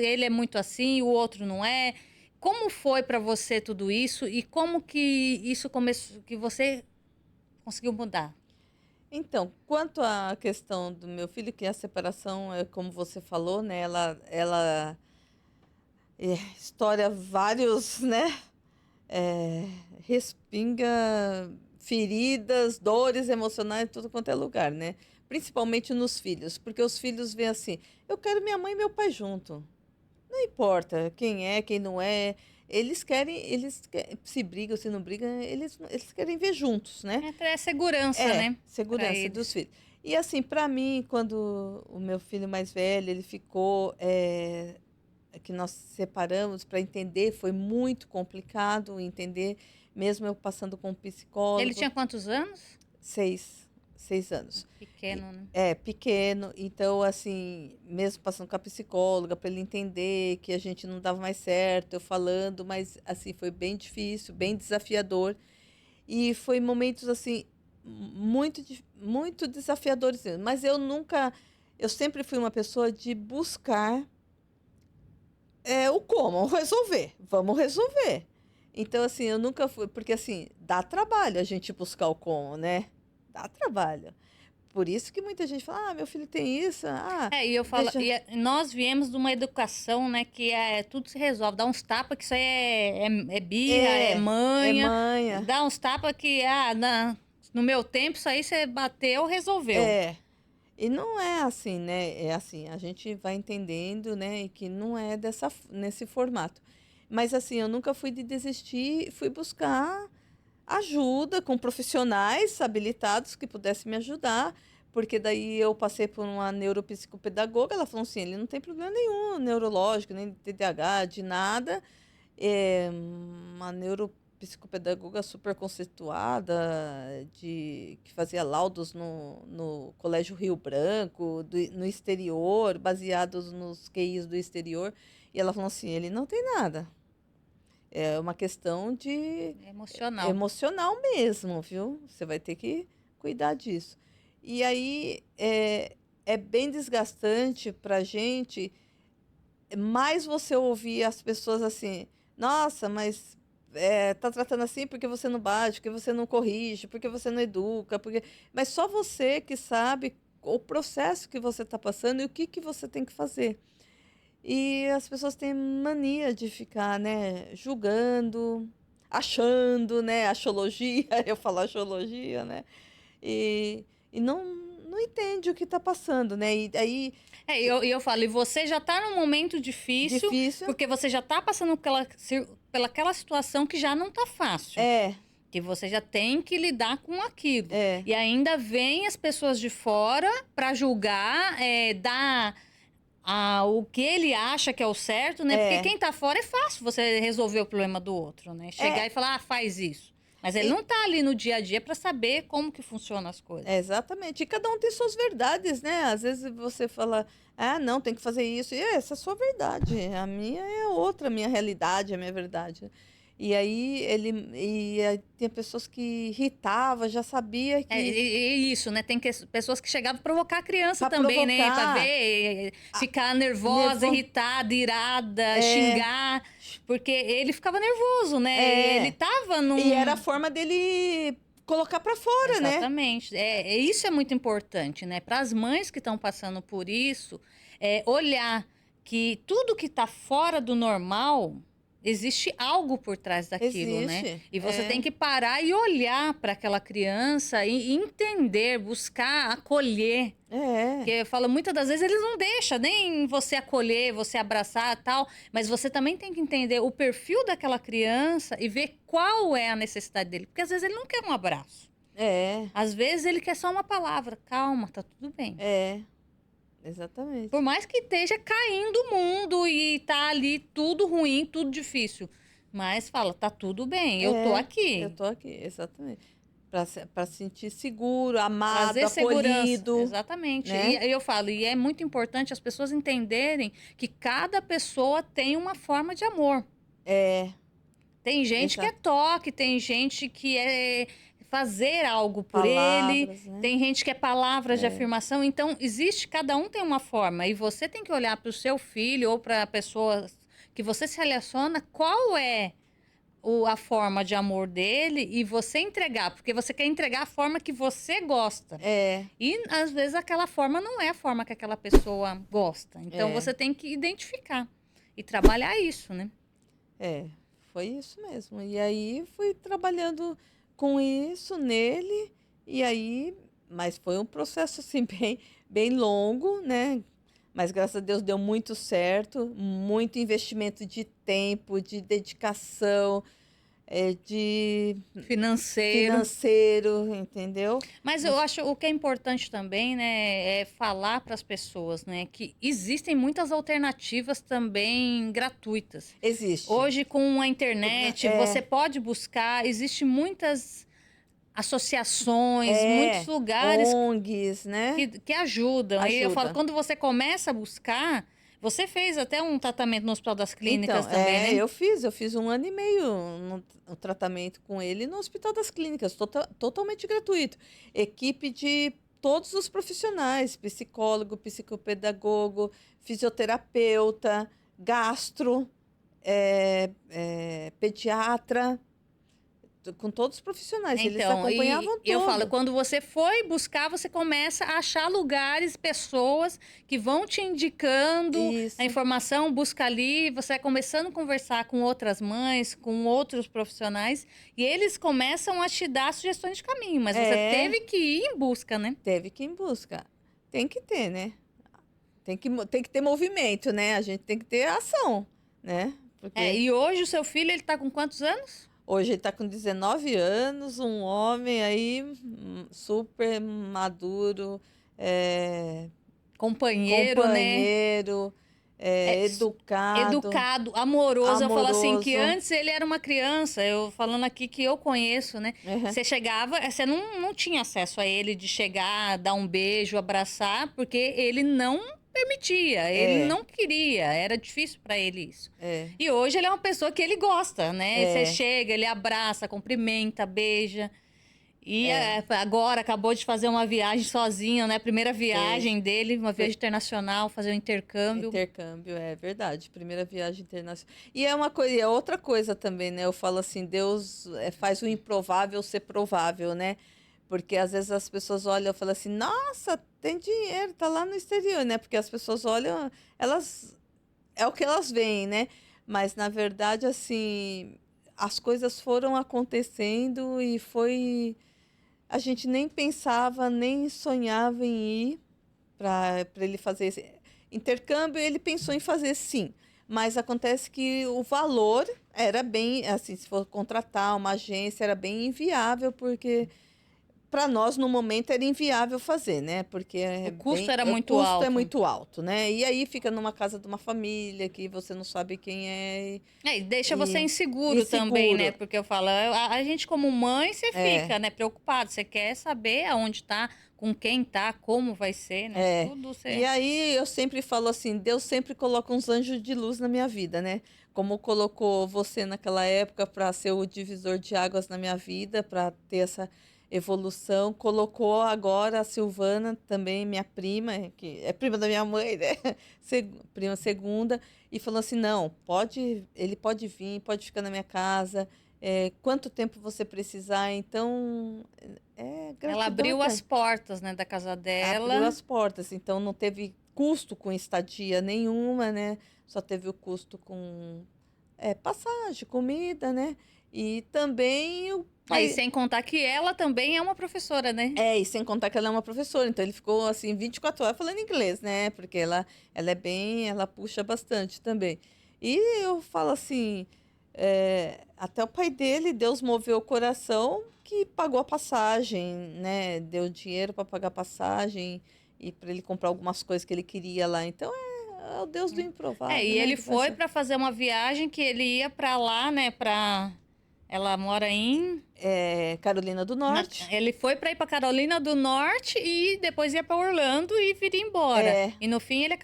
[SPEAKER 2] Ele é muito assim, o outro não é. Como foi para você tudo isso e como que isso começou, que você conseguiu mudar?
[SPEAKER 1] Então, quanto à questão do meu filho, que a separação é como você falou, né? Ela estoura vários, né? eh, respinga feridas, dores emocionais em tudo quanto é lugar, né? Principalmente nos filhos, porque os filhos veem assim: eu quero minha mãe e meu pai junto. Não importa quem é, quem não é. Se brigam, se não brigam, eles querem ver juntos, né?
[SPEAKER 2] É segurança, né? Para
[SPEAKER 1] Segurança dos
[SPEAKER 2] eles.
[SPEAKER 1] filhos. E assim, para mim, quando o meu filho mais velho, ele ficou, que nós separamos para entender, foi muito complicado entender, mesmo eu passando com um
[SPEAKER 2] Ele
[SPEAKER 1] psicólogo,
[SPEAKER 2] tinha quantos anos?
[SPEAKER 1] 6 anos. E-
[SPEAKER 2] Pequeno, né?
[SPEAKER 1] É, pequeno, então assim, mesmo passando com a psicóloga para ele entender que a gente não dava mais certo, eu falando, mas assim, foi bem difícil, bem desafiador. E foi momentos assim muito desafiadores mesmo. Mas eu sempre fui uma pessoa de buscar o como resolver. Vamos resolver. Então assim, eu nunca fui, porque assim, dá trabalho a gente buscar o como, né? Dá trabalho. Por isso que muita gente fala: "Ah, meu filho tem isso. Ah,
[SPEAKER 2] E eu falo,
[SPEAKER 1] deixa
[SPEAKER 2] nós viemos de uma educação, né, que tudo se resolve. Dá uns tapas que isso aí é birra, é
[SPEAKER 1] é
[SPEAKER 2] manha.
[SPEAKER 1] manha.
[SPEAKER 2] Dá uns tapas que, no meu tempo, isso aí você bateu, resolveu.
[SPEAKER 1] É. E não é assim, né? É assim, a gente vai entendendo, né, que não é nesse formato. Mas assim, eu nunca fui de desistir, fui buscar ajuda com profissionais habilitados que pudessem me ajudar, porque daí eu passei por uma neuropsicopedagoga, ela falou assim: ele não tem problema nenhum neurológico, nem de TDAH, de nada. É uma neuropsicopedagoga super conceituada, que fazia laudos no Colégio Rio Branco, no exterior, baseados nos QIs do exterior. E ela falou assim: ele não tem nada. É uma questão de
[SPEAKER 2] Emocional.
[SPEAKER 1] emocional mesmo, viu? Você vai ter que cuidar disso. E aí é bem desgastante para a gente mais você ouvir as pessoas assim: nossa, mas tá tratando assim porque você não bate, porque você não corrige, porque você não educa, mas só você que sabe o processo que você está passando e o que você tem que fazer. E as pessoas têm mania de ficar, né, julgando, achando, né, achologia, eu falo achologia, né, e não entende o que está passando, né, e aí,
[SPEAKER 2] Eu falo, e você já tá num momento difícil,
[SPEAKER 1] difícil,
[SPEAKER 2] porque você já tá passando pelaquela situação que já não tá fácil.
[SPEAKER 1] é,
[SPEAKER 2] Que você já tem que lidar com aquilo.
[SPEAKER 1] é,
[SPEAKER 2] E ainda vem as pessoas de fora para julgar, dar o que ele acha que é o certo, né? Porque
[SPEAKER 1] é,
[SPEAKER 2] quem tá fora é fácil você resolver o problema do outro, né? Chegar
[SPEAKER 1] é,
[SPEAKER 2] e falar, faz isso. Mas ele
[SPEAKER 1] e-
[SPEAKER 2] não tá ali no dia a dia para saber como que funcionam as coisas.
[SPEAKER 1] exatamente, e cada um tem suas verdades, né, às vezes você fala: ah, não, tem que fazer isso, e essa é a sua verdade, a minha é outra, a minha realidade, a minha verdade. E aí tem pessoas que irritava, já sabia que
[SPEAKER 2] E isso, né? Tem pessoas que chegavam a provocar a criança
[SPEAKER 1] para
[SPEAKER 2] também, né? Pra
[SPEAKER 1] provocar,
[SPEAKER 2] ver,
[SPEAKER 1] a
[SPEAKER 2] ficar nervosa,
[SPEAKER 1] nervo
[SPEAKER 2] irritada, irada,
[SPEAKER 1] é,
[SPEAKER 2] xingar. Porque ele ficava nervoso, né? Ele
[SPEAKER 1] é,
[SPEAKER 2] tava
[SPEAKER 1] e era a
[SPEAKER 2] num.
[SPEAKER 1] forma dele colocar para fora, né?
[SPEAKER 2] Exatamente. Isso é muito importante, né? Para as mães que estão passando por isso, olhar que tudo que está fora do normal, existe algo por trás daquilo, né?
[SPEAKER 1] Existe,
[SPEAKER 2] E você tem que parar e olhar para aquela criança e entender, buscar, acolher.
[SPEAKER 1] é,
[SPEAKER 2] Porque fala, muitas das vezes eles não deixam nem você acolher, você abraçar tal, mas você também tem que entender o perfil daquela criança e ver qual é a necessidade dele. Porque às vezes ele não quer um abraço.
[SPEAKER 1] é,
[SPEAKER 2] Às vezes ele quer só uma palavra, calma, tá tudo bem.
[SPEAKER 1] é,
[SPEAKER 2] Por
[SPEAKER 1] exatamente.
[SPEAKER 2] mais que esteja caindo o mundo e tá ali tudo ruim, tudo difícil. Mas fala, tá tudo bem, eu tô
[SPEAKER 1] Eu
[SPEAKER 2] aqui.
[SPEAKER 1] tô aqui, exatamente. Para sentir seguro, amado,
[SPEAKER 2] Trazer segurança,
[SPEAKER 1] acolhido,
[SPEAKER 2] exatamente. E
[SPEAKER 1] né?
[SPEAKER 2] aí eu falo, e é muito importante as pessoas entenderem que cada pessoa tem uma forma de amor.
[SPEAKER 1] É,
[SPEAKER 2] Tem gente que é
[SPEAKER 1] exato.
[SPEAKER 2] toque, tem gente que é fazer algo por ele,
[SPEAKER 1] Palavras, né?
[SPEAKER 2] tem gente que é palavras de
[SPEAKER 1] É,
[SPEAKER 2] afirmação. Então, cada um tem uma forma. E você tem que olhar para o seu filho ou para a pessoa que você se relaciona, qual é a forma de amor dele e você entregar, porque você quer entregar a forma que você gosta.
[SPEAKER 1] é,
[SPEAKER 2] E às vezes aquela forma não é a forma que aquela pessoa gosta. Então
[SPEAKER 1] é,
[SPEAKER 2] você tem que identificar e trabalhar isso, né?
[SPEAKER 1] é. foi isso mesmo. E aí fui trabalhando com isso nele, e aí, mas foi um processo assim bem longo, né? Mas graças a Deus deu muito certo, muito investimento de tempo, de dedicação, de
[SPEAKER 2] Financeiro.
[SPEAKER 1] financeiro, entendeu?
[SPEAKER 2] Mas eu acho o que é importante também, né, é falar para as pessoas, né, que existem muitas alternativas também gratuitas.
[SPEAKER 1] Existe.
[SPEAKER 2] Hoje, com a internet, você
[SPEAKER 1] É,
[SPEAKER 2] pode buscar, existe muitas associações, muitos
[SPEAKER 1] é,
[SPEAKER 2] lugares
[SPEAKER 1] ONGs, né?
[SPEAKER 2] que ajudam. E eu falo,
[SPEAKER 1] Ajuda.
[SPEAKER 2] quando você começa a buscar, você fez até um tratamento no Hospital das Clínicas
[SPEAKER 1] Então,
[SPEAKER 2] também, né?
[SPEAKER 1] eu fiz 1 ano e meio no tratamento com ele no Hospital das Clínicas, totalmente gratuito. Equipe de todos os profissionais, psicólogo, psicopedagogo, fisioterapeuta, gastro, pediatra, com todos os profissionais, eles
[SPEAKER 2] Então, e
[SPEAKER 1] acompanhavam
[SPEAKER 2] eu falo,
[SPEAKER 1] todo.
[SPEAKER 2] quando você foi buscar, você começa a achar lugares, pessoas que vão te indicando a
[SPEAKER 1] Isso,
[SPEAKER 2] informação, busca ali, você vai começando a conversar com outras mães, com outros profissionais, e eles começam a te dar sugestões de caminho, mas você
[SPEAKER 1] é,
[SPEAKER 2] teve que ir em busca, né?
[SPEAKER 1] teve que ir em busca. Tem que ter, né? Tem que ter movimento, né? A gente tem que ter ação, né?
[SPEAKER 2] É,
[SPEAKER 1] Porque
[SPEAKER 2] e hoje o seu filho, ele tá com quantos anos?
[SPEAKER 1] hoje ele está com 19 anos, um homem aí super maduro, é,
[SPEAKER 2] Companheiro, né?
[SPEAKER 1] companheiro,
[SPEAKER 2] É,
[SPEAKER 1] educado,
[SPEAKER 2] educado, amoroso. Eu falo assim que
[SPEAKER 1] amoroso.
[SPEAKER 2] antes ele era uma criança. Eu falando aqui que eu conheço, né?
[SPEAKER 1] Uhum.
[SPEAKER 2] Você chegava, você não tinha acesso a ele de chegar, dar um beijo, abraçar, porque ele não permitia, ele
[SPEAKER 1] É,
[SPEAKER 2] não queria, era difícil para ele isso.
[SPEAKER 1] é,
[SPEAKER 2] E hoje ele é uma pessoa que ele gosta, né? Você
[SPEAKER 1] é,
[SPEAKER 2] chega, ele abraça, cumprimenta, beija. E
[SPEAKER 1] é.
[SPEAKER 2] agora acabou de fazer uma viagem sozinho, né? Primeira
[SPEAKER 1] Fez.
[SPEAKER 2] viagem dele, uma viagem
[SPEAKER 1] Foi
[SPEAKER 2] internacional, fazer um intercâmbio.
[SPEAKER 1] intercâmbio, é verdade. Primeira viagem internacional. E é uma coisa, é outra coisa também, né? Eu falo assim, Deus faz o improvável ser provável, né? Porque às vezes as pessoas olham e falam assim, nossa, tem dinheiro, tá lá no exterior, né? Porque as pessoas olham, elas é o que elas veem, né? Mas na verdade, assim, as coisas foram acontecendo e foi. A gente nem pensava, nem sonhava em ir para ele fazer esse intercâmbio. Ele pensou em fazer sim, mas acontece que o valor era bem, assim, se for contratar uma agência, era bem inviável, porque para nós, no momento, era inviável fazer, né? Porque
[SPEAKER 2] O custo era
[SPEAKER 1] o
[SPEAKER 2] muito
[SPEAKER 1] custo é
[SPEAKER 2] alto.
[SPEAKER 1] muito alto, né? E aí fica numa casa de uma família que você não sabe quem é
[SPEAKER 2] É, e deixa você
[SPEAKER 1] e
[SPEAKER 2] inseguro também, né?
[SPEAKER 1] inseguro.
[SPEAKER 2] Porque eu falo, a gente como mãe, você
[SPEAKER 1] É,
[SPEAKER 2] fica, né, preocupado. Você quer saber aonde tá, com quem tá, como vai ser, né?
[SPEAKER 1] é.
[SPEAKER 2] Tudo
[SPEAKER 1] E
[SPEAKER 2] você...
[SPEAKER 1] aí eu sempre falo assim, Deus sempre coloca uns anjos de luz na minha vida, né? Como colocou você naquela época para ser o divisor de águas na minha vida, para ter essa evolução, colocou agora a Silvana também, minha prima, que é prima da minha mãe, né? Prima segunda, e falou assim, não, ele pode vir, pode ficar na minha casa, quanto tempo você precisar, então
[SPEAKER 2] Ela
[SPEAKER 1] gratidão
[SPEAKER 2] abriu as
[SPEAKER 1] eterna.
[SPEAKER 2] portas, né, da casa
[SPEAKER 1] Abriu
[SPEAKER 2] dela.
[SPEAKER 1] as portas, então não teve custo com estadia nenhuma, né? Só teve o custo com passagem, comida, né? E também o
[SPEAKER 2] Aí,
[SPEAKER 1] pai.
[SPEAKER 2] sem contar que ela também é uma professora, né?
[SPEAKER 1] E sem contar que ela é uma professora, então ele ficou assim 24 horas falando inglês, né? Porque ela puxa bastante também. E eu falo assim, até o pai dele, Deus moveu o coração que pagou a passagem, né? Deu dinheiro para pagar a passagem e para ele comprar algumas coisas que ele queria lá. Então é o Deus do
[SPEAKER 2] É,
[SPEAKER 1] improvável,
[SPEAKER 2] e
[SPEAKER 1] né?
[SPEAKER 2] ele
[SPEAKER 1] Ele vai
[SPEAKER 2] foi
[SPEAKER 1] ser.
[SPEAKER 2] para fazer uma viagem que ele ia para lá, né, para ela mora em
[SPEAKER 1] Carolina do Norte.
[SPEAKER 2] Ele foi para ir para Carolina do Norte e depois ia para Orlando e viria embora.
[SPEAKER 1] É,
[SPEAKER 2] E no fim ele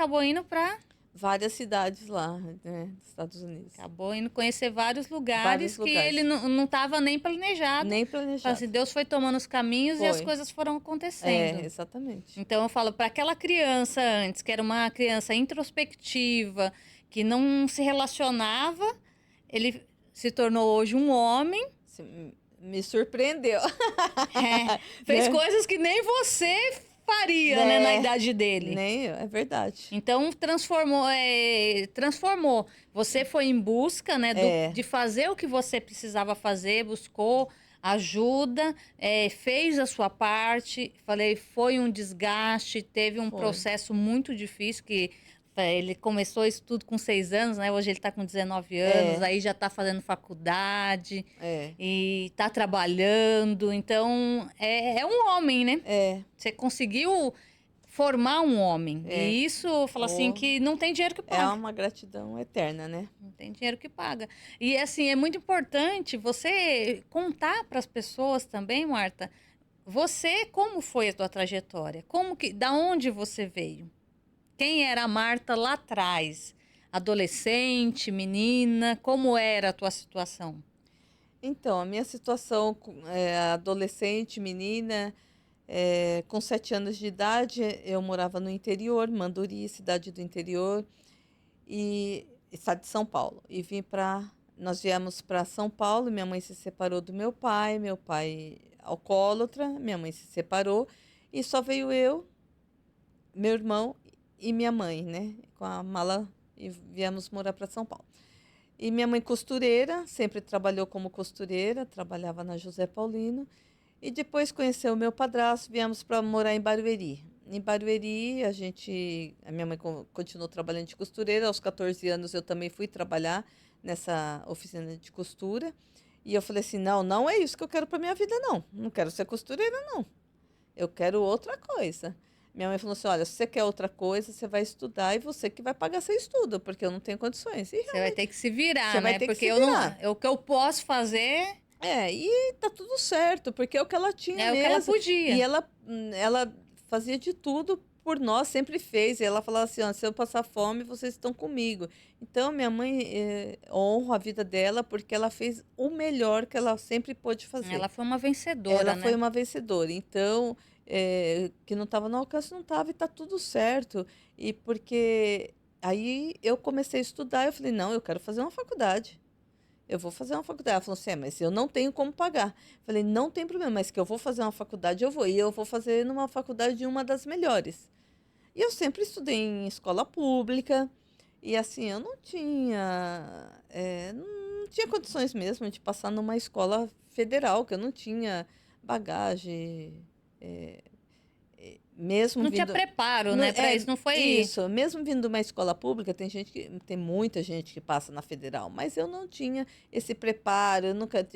[SPEAKER 1] várias cidades lá, né? Dos Estados Unidos.
[SPEAKER 2] acabou indo conhecer vários
[SPEAKER 1] Vários
[SPEAKER 2] lugares que ele
[SPEAKER 1] lugares.
[SPEAKER 2] não estava nem planejado.
[SPEAKER 1] Nem
[SPEAKER 2] Fala assim,
[SPEAKER 1] planejado.
[SPEAKER 2] Deus foi tomando os caminhos e as
[SPEAKER 1] Foi.
[SPEAKER 2] coisas foram acontecendo.
[SPEAKER 1] Exatamente.
[SPEAKER 2] Então eu falo para aquela criança antes, que era uma criança introspectiva, que não se relacionava, ele se tornou hoje um homem.
[SPEAKER 1] Me surpreendeu,
[SPEAKER 2] É, fez
[SPEAKER 1] né?
[SPEAKER 2] coisas que nem você faria, né, na
[SPEAKER 1] Né?
[SPEAKER 2] idade dele.
[SPEAKER 1] Nem eu, é verdade.
[SPEAKER 2] Então, transformou. Você foi em busca, né,
[SPEAKER 1] É,
[SPEAKER 2] de fazer o que você precisava fazer, buscou ajuda, fez a sua parte. Falei, foi um desgaste, teve um
[SPEAKER 1] foi.
[SPEAKER 2] processo muito difícil que ele começou isso tudo com 6 anos, né? Hoje ele está com 19 anos,
[SPEAKER 1] É,
[SPEAKER 2] aí já está fazendo faculdade
[SPEAKER 1] é,
[SPEAKER 2] e está trabalhando. Então, é um homem, né?
[SPEAKER 1] é,
[SPEAKER 2] Você conseguiu formar um homem.
[SPEAKER 1] é.
[SPEAKER 2] E isso, fala assim,
[SPEAKER 1] Oh,
[SPEAKER 2] que não tem dinheiro que
[SPEAKER 1] é
[SPEAKER 2] paga.
[SPEAKER 1] uma gratidão eterna, né?
[SPEAKER 2] Não tem dinheiro que paga. E assim, é muito importante você contar para as pessoas também, Marta, você, como foi a tua trajetória? Da onde você veio? Quem era a Marta lá atrás? Adolescente, menina, como era a tua situação?
[SPEAKER 1] Então, a minha situação, adolescente, menina, com 7 anos de idade, eu morava no interior, Manduri, cidade do interior, e estado de São Paulo. Nós viemos para São Paulo, minha mãe se separou do meu pai alcoólatra, minha mãe se separou, e só veio eu, meu irmão e minha mãe, né, com a mala e viemos morar para São Paulo. E minha mãe costureira, sempre trabalhou como costureira, trabalhava na José Paulino. E depois conheceu o meu padrasto, viemos para morar em Barueri. Em Barueri, a minha mãe continuou trabalhando de costureira. Aos 14 anos eu também fui trabalhar nessa oficina de costura. E eu falei assim: não, não é isso que eu quero para minha vida, não. Não quero ser costureira, não. Eu quero outra coisa. Minha mãe falou assim: olha, se você quer outra coisa, você vai estudar e você que vai pagar seu estudo, porque eu não tenho condições. E
[SPEAKER 2] Você vai ter que se
[SPEAKER 1] você
[SPEAKER 2] virar,
[SPEAKER 1] vai
[SPEAKER 2] né?
[SPEAKER 1] ter que
[SPEAKER 2] Porque
[SPEAKER 1] se virar.
[SPEAKER 2] o que eu posso fazer
[SPEAKER 1] E tá tudo certo, porque é o que ela tinha
[SPEAKER 2] é o que ela
[SPEAKER 1] mesmo. E
[SPEAKER 2] podia.
[SPEAKER 1] ela fazia de tudo por nós, sempre fez. E ela falava assim: ó, se eu passar fome, vocês estão comigo. Então, minha mãe honra a vida dela porque ela fez o melhor que ela sempre pôde fazer.
[SPEAKER 2] Ela foi uma vencedora,
[SPEAKER 1] Ela foi
[SPEAKER 2] né?
[SPEAKER 1] uma vencedora. Então, que não estava no alcance, não estava, e tá tudo certo. E porque aí eu comecei a estudar, eu falei: não, eu quero fazer uma faculdade. Eu vou fazer uma faculdade. Ela falou assim: mas eu não tenho como pagar. Falei: não tem problema, mas que eu vou fazer uma faculdade, eu vou. E eu vou fazer numa faculdade de uma das melhores. E eu sempre estudei em escola pública. E assim, eu não tinha condições mesmo de passar numa escola federal, que eu não tinha bagagem. é, Mesmo
[SPEAKER 2] Não tinha
[SPEAKER 1] vindo.
[SPEAKER 2] preparo, né, para isso. Não foi.
[SPEAKER 1] Isso, mesmo vindo de uma escola pública, tem muita gente que passa na federal, mas eu não tinha esse preparo, eu nunca,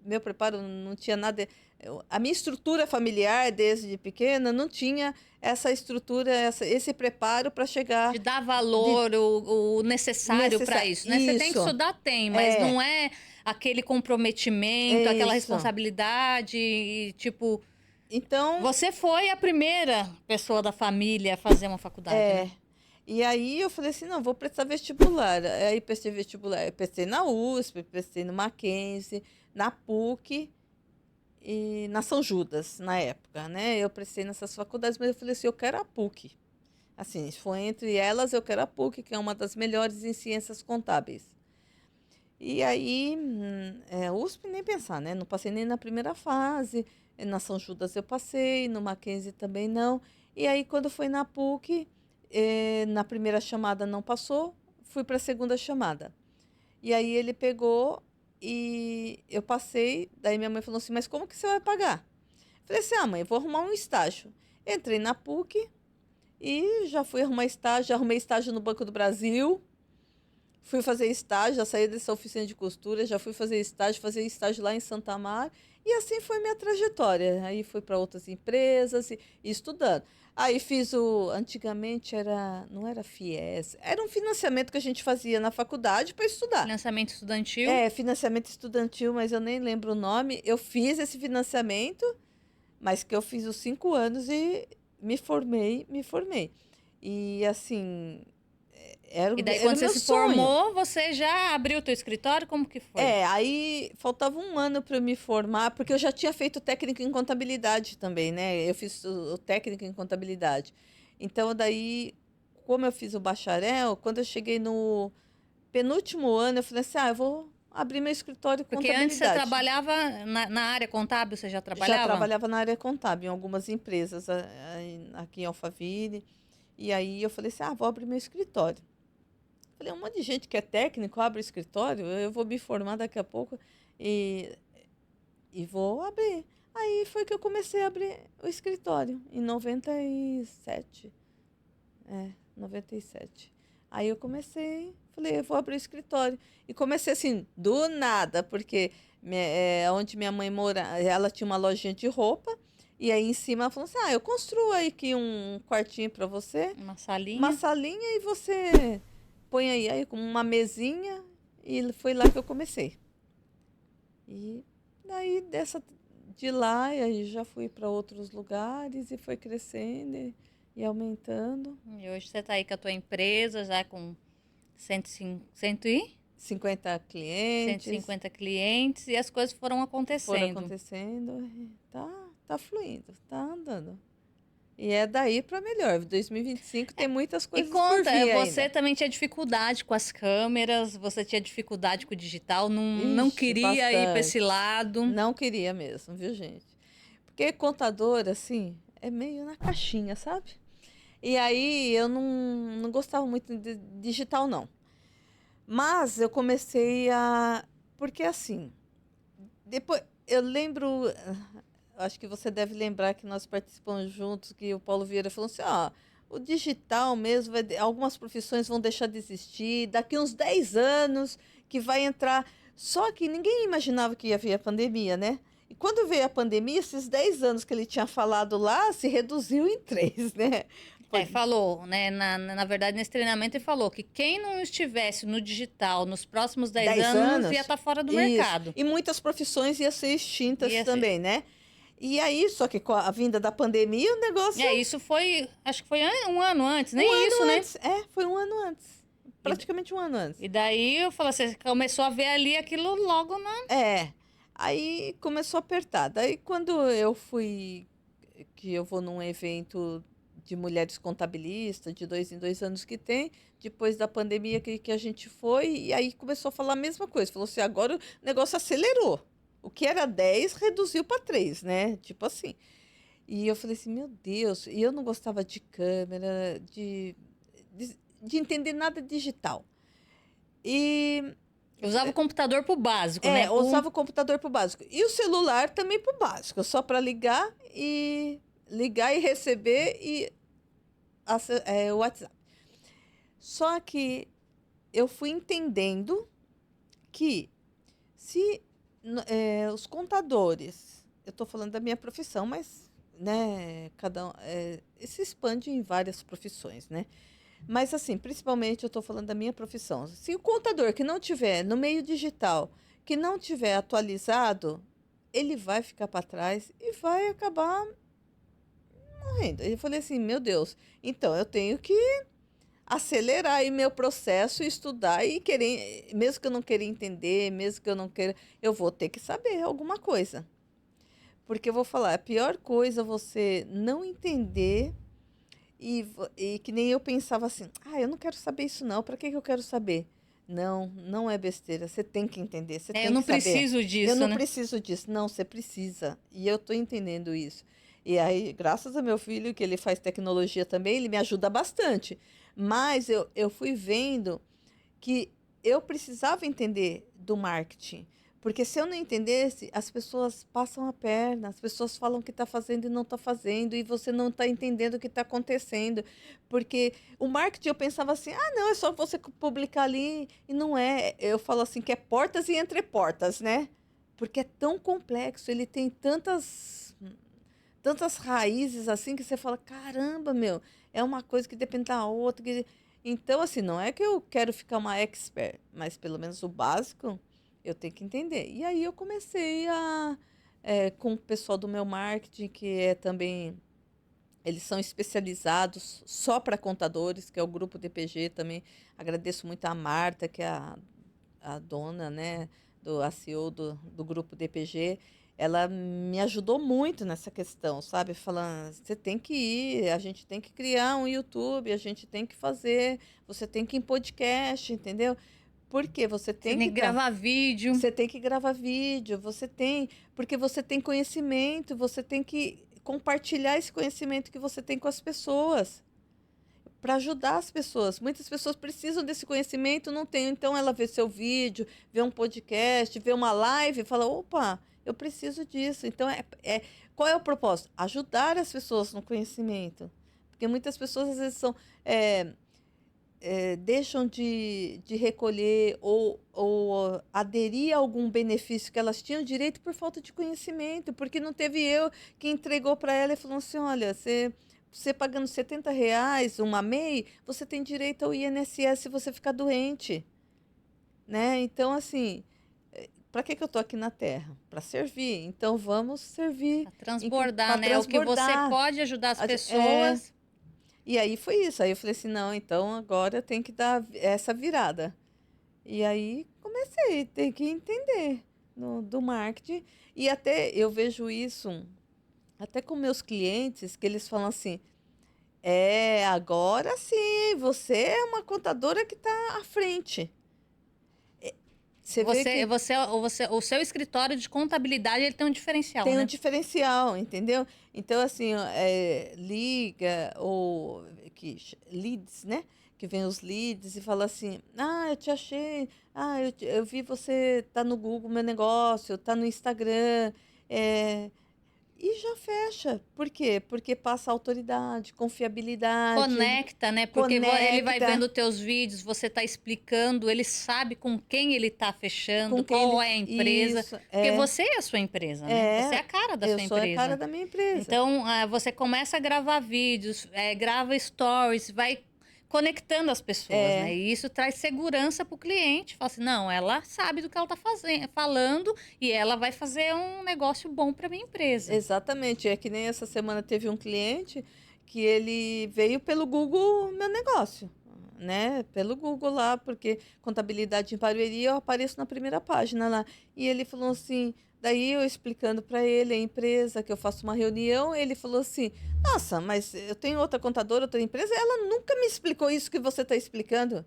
[SPEAKER 1] meu preparo não tinha nada, a minha estrutura familiar desde pequena não tinha essa estrutura, esse preparo para chegar
[SPEAKER 2] De dar
[SPEAKER 1] de
[SPEAKER 2] valor, o necessário para
[SPEAKER 1] necessário.
[SPEAKER 2] isso, né? Você tem que
[SPEAKER 1] Isso,
[SPEAKER 2] estudar, tem, mas
[SPEAKER 1] é,
[SPEAKER 2] não é aquele comprometimento,
[SPEAKER 1] é
[SPEAKER 2] aquela
[SPEAKER 1] isso.
[SPEAKER 2] responsabilidade, e, tipo,
[SPEAKER 1] Então,
[SPEAKER 2] você foi a primeira pessoa da família a fazer uma faculdade, né?
[SPEAKER 1] é. E aí eu falei assim, não, vou prestar vestibular. Aí prestei vestibular, eu prestei na USP, prestei no Mackenzie, na PUC e na São Judas, na época, né? Eu prestei nessas faculdades, mas eu falei assim, eu quero a PUC. Assim, foi entre elas, eu quero a PUC, que é uma das melhores em ciências contábeis. E aí, USP nem pensar, né? Não passei nem na primeira fase, na São Judas eu passei, no Mackenzie também não. E aí, quando foi na PUC, na primeira chamada não passou, fui para a segunda chamada. E aí ele pegou e eu passei, daí minha mãe falou assim, mas como que você vai pagar? Falei assim, mãe, vou arrumar um estágio. Entrei na PUC e já fui arrumar estágio, já arrumei estágio no Banco do Brasil, fui fazer estágio, já saí dessa oficina de costura, já fui fazer estágio lá em Santa Amaro, e assim foi minha trajetória. Aí fui para outras empresas e estudando. Aí antigamente não era FIES, era um financiamento que a gente fazia na faculdade para estudar.
[SPEAKER 2] Financiamento estudantil.
[SPEAKER 1] É, financiamento estudantil, mas eu nem lembro o nome. Eu fiz esse financiamento, mas que eu fiz os 5 anos e me formei. E assim,
[SPEAKER 2] E daí,
[SPEAKER 1] era
[SPEAKER 2] quando
[SPEAKER 1] o
[SPEAKER 2] você
[SPEAKER 1] meu
[SPEAKER 2] se
[SPEAKER 1] sonho.
[SPEAKER 2] formou, você já abriu o teu escritório? Como que foi?
[SPEAKER 1] Aí faltava um ano para eu me formar, porque eu já tinha feito técnico em contabilidade também, né? Eu fiz o técnico em contabilidade. Então, daí, como eu fiz o bacharel, quando eu cheguei no penúltimo ano, eu falei assim: eu vou abrir meu escritório de
[SPEAKER 2] Porque antes você
[SPEAKER 1] contabilidade.
[SPEAKER 2] trabalhava na área contábil, você já
[SPEAKER 1] Já
[SPEAKER 2] trabalhava?
[SPEAKER 1] trabalhava na área contábil, em algumas empresas aqui em Alphaville. E aí eu falei assim, vou abrir meu escritório. Falei, um monte de gente que é técnico abre escritório, eu vou me formar daqui a pouco e, e vou abrir. Aí foi que eu comecei a abrir o escritório, em 97. 97. Aí eu comecei, falei, eu vou abrir o escritório. E comecei assim, do nada, porque onde minha mãe mora, ela tinha uma lojinha de roupa, e aí em cima ela falou assim, eu construo aí aqui um quartinho para você,
[SPEAKER 2] Uma
[SPEAKER 1] uma
[SPEAKER 2] salinha?
[SPEAKER 1] salinha, e você põe aí com uma mesinha, e foi lá que eu comecei. E daí de lá, e aí já fui para outros lugares, e foi crescendo e aumentando.
[SPEAKER 2] E hoje você está aí com a tua empresa, já com
[SPEAKER 1] 50 clientes,
[SPEAKER 2] 150 clientes, e as coisas foram
[SPEAKER 1] foram
[SPEAKER 2] acontecendo.
[SPEAKER 1] acontecendo, e tá fluindo, tá andando. E é daí para melhor. 2025 tem muitas
[SPEAKER 2] E
[SPEAKER 1] coisas por
[SPEAKER 2] conta,
[SPEAKER 1] vir
[SPEAKER 2] você
[SPEAKER 1] ainda.
[SPEAKER 2] também tinha dificuldade com as câmeras, você tinha dificuldade com o digital, não
[SPEAKER 1] Ixi,
[SPEAKER 2] queria ir para esse
[SPEAKER 1] bastante.
[SPEAKER 2] lado.
[SPEAKER 1] Não queria mesmo, viu, gente? Porque contador, assim, é meio na caixinha, sabe? E aí eu não gostava muito de digital, não. Mas eu comecei a. Porque assim, depois eu lembro. Acho que você deve lembrar que nós participamos juntos, que o Paulo Vieira falou assim, o digital mesmo, algumas profissões vão deixar de existir, daqui uns 10 anos que vai entrar. Só que ninguém imaginava que ia vir a pandemia, né? E quando veio a pandemia, esses 10 anos que ele tinha falado lá se reduziu em 3, né?
[SPEAKER 2] É,
[SPEAKER 1] Foi
[SPEAKER 2] falou, né? Na verdade, nesse treinamento, ele falou que quem não estivesse no digital nos próximos 10
[SPEAKER 1] 10
[SPEAKER 2] anos ia
[SPEAKER 1] anos.
[SPEAKER 2] estar fora do
[SPEAKER 1] Isso.
[SPEAKER 2] mercado.
[SPEAKER 1] E muitas profissões iam ser extintas
[SPEAKER 2] Ia ser.
[SPEAKER 1] também, né? E aí, só que com a vinda da pandemia, o negócio
[SPEAKER 2] Isso foi, acho que foi um ano antes,
[SPEAKER 1] um
[SPEAKER 2] nem isso,
[SPEAKER 1] ano
[SPEAKER 2] né?
[SPEAKER 1] antes. Foi um ano antes.
[SPEAKER 2] E,
[SPEAKER 1] Praticamente um ano antes.
[SPEAKER 2] e daí eu falei, você começou a ver ali aquilo logo na.
[SPEAKER 1] É. Aí começou a apertar. Daí quando eu fui, que eu vou num evento de mulheres contabilistas, de 2 em 2 anos que tem, depois da pandemia que a gente foi, e aí começou a falar a mesma coisa. Falou assim, agora o negócio acelerou. O que era 10 reduziu para 3, né? Tipo assim. E eu falei assim, meu Deus, e eu não gostava de câmera, de entender nada digital. E
[SPEAKER 2] Usava o computador pro básico, né?
[SPEAKER 1] eu usava o computador para o básico. E o celular também para o básico, só para ligar e receber o WhatsApp. Só que eu fui entendendo que se os contadores, eu estou falando da minha profissão, mas né, se expande em várias profissões, né? Mas assim, principalmente eu estou falando da minha profissão. Se o contador que não tiver no meio digital, que não tiver atualizado, ele vai ficar para trás e vai acabar morrendo. Eu falei assim, meu Deus, então eu tenho que acelerar aí meu processo, estudar e querer, mesmo que eu não queira entender, mesmo que eu não queira, eu vou ter que saber alguma coisa. Porque eu vou falar, a pior coisa é você não entender e que nem eu pensava assim, eu não quero saber isso não, para que que eu quero saber? Não, não é besteira, você tem que entender, você
[SPEAKER 2] Eu
[SPEAKER 1] tem
[SPEAKER 2] não
[SPEAKER 1] que saber.
[SPEAKER 2] preciso
[SPEAKER 1] Eu
[SPEAKER 2] disso,
[SPEAKER 1] não
[SPEAKER 2] né?
[SPEAKER 1] preciso disso, não, você precisa. E eu estou entendendo isso. E aí, graças a meu filho, que ele faz tecnologia também, ele me ajuda bastante. Mas eu fui vendo que eu precisava entender do marketing. Porque se eu não entendesse, as pessoas passam a perna, as pessoas falam que está fazendo e não está fazendo, e você não está entendendo o que está acontecendo. Porque o marketing eu pensava assim, não, é só você publicar ali, e não é. Eu falo assim, que é portas e entreportas, né? Porque é tão complexo, ele tem tantas raízes assim que você fala, caramba, meu, é uma coisa que depende da outra. Então, assim, não é que eu quero ficar uma expert, mas pelo menos o básico eu tenho que entender. E aí eu comecei com o pessoal do meu marketing, que é também, eles são especializados só para contadores, que é o grupo DPG também. Agradeço muito a Marta, que é a dona, né, a CEO do grupo DPG, ela me ajudou muito nessa questão, sabe? Falando, você tem que ir, a gente tem que criar um YouTube, a gente tem que fazer, você tem que ir em podcast, entendeu? Porque você
[SPEAKER 2] Você
[SPEAKER 1] tem
[SPEAKER 2] tem
[SPEAKER 1] que
[SPEAKER 2] que gravar vídeo.
[SPEAKER 1] você tem que gravar vídeo, porque você tem conhecimento, você tem que compartilhar esse conhecimento que você tem com as pessoas, para ajudar as pessoas. Muitas pessoas precisam desse conhecimento, não tem. Então ela vê seu vídeo, vê um podcast, vê uma live e fala: opa, eu preciso disso. Então, qual é o propósito? Ajudar as pessoas no conhecimento. Porque muitas pessoas às vezes é, deixam de recolher ou aderir a algum benefício que elas tinham direito por falta de conhecimento, porque não teve eu que entregou para ela e falou assim: olha, você pagando R$ 70 uma MEI, você tem direito ao INSS se você ficar doente, né? Então, assim, para que eu estou aqui na Terra? Para servir. Então, vamos servir
[SPEAKER 2] Pra transbordar,
[SPEAKER 1] para
[SPEAKER 2] né? O que você
[SPEAKER 1] transbordar.
[SPEAKER 2] pode ajudar as
[SPEAKER 1] É,
[SPEAKER 2] pessoas.
[SPEAKER 1] e aí foi isso. Aí eu falei assim, não, então agora tem que dar essa virada. E aí comecei, tem que entender do marketing. E até eu vejo isso, até com meus clientes, que eles falam assim, agora sim, você é uma contadora que está à frente. Você vê que
[SPEAKER 2] O seu escritório de contabilidade ele tem um diferencial,
[SPEAKER 1] tem um
[SPEAKER 2] né?
[SPEAKER 1] diferencial, entendeu? Então, assim, ó, liga ou leads, né? Que vem os leads e fala assim: ah, eu te achei, eu vi você tá no Google Meu Negócio, tá no Instagram, é, e já fecha. Por quê? Porque passa autoridade, confiabilidade,
[SPEAKER 2] Conecta, né? Porque ele vai
[SPEAKER 1] conecta
[SPEAKER 2] vendo teus vídeos, você tá explicando, ele sabe com quem ele tá fechando,
[SPEAKER 1] com quem
[SPEAKER 2] qual
[SPEAKER 1] ele.
[SPEAKER 2] é a empresa.
[SPEAKER 1] Isso,
[SPEAKER 2] Porque você é a sua empresa, né? Você é a cara da
[SPEAKER 1] eu
[SPEAKER 2] sua
[SPEAKER 1] sou a cara
[SPEAKER 2] empresa.
[SPEAKER 1] da minha empresa.
[SPEAKER 2] Então, você começa a gravar vídeos, grava stories, vai conectando as pessoas,
[SPEAKER 1] É.
[SPEAKER 2] né? E isso traz segurança para o cliente. Fala assim, não, ela sabe do que ela está falando e ela vai fazer um negócio bom para minha empresa.
[SPEAKER 1] Exatamente. É que nem essa semana teve um cliente que ele veio pelo Google Meu Negócio, né? Pelo Google lá, porque contabilidade em Barueri eu apareço na primeira página lá. E ele falou assim, daí eu explicando para ele a empresa, que eu faço uma reunião, ele falou assim: nossa, mas eu tenho outra contadora, outra empresa, ela nunca me explicou isso que você está explicando.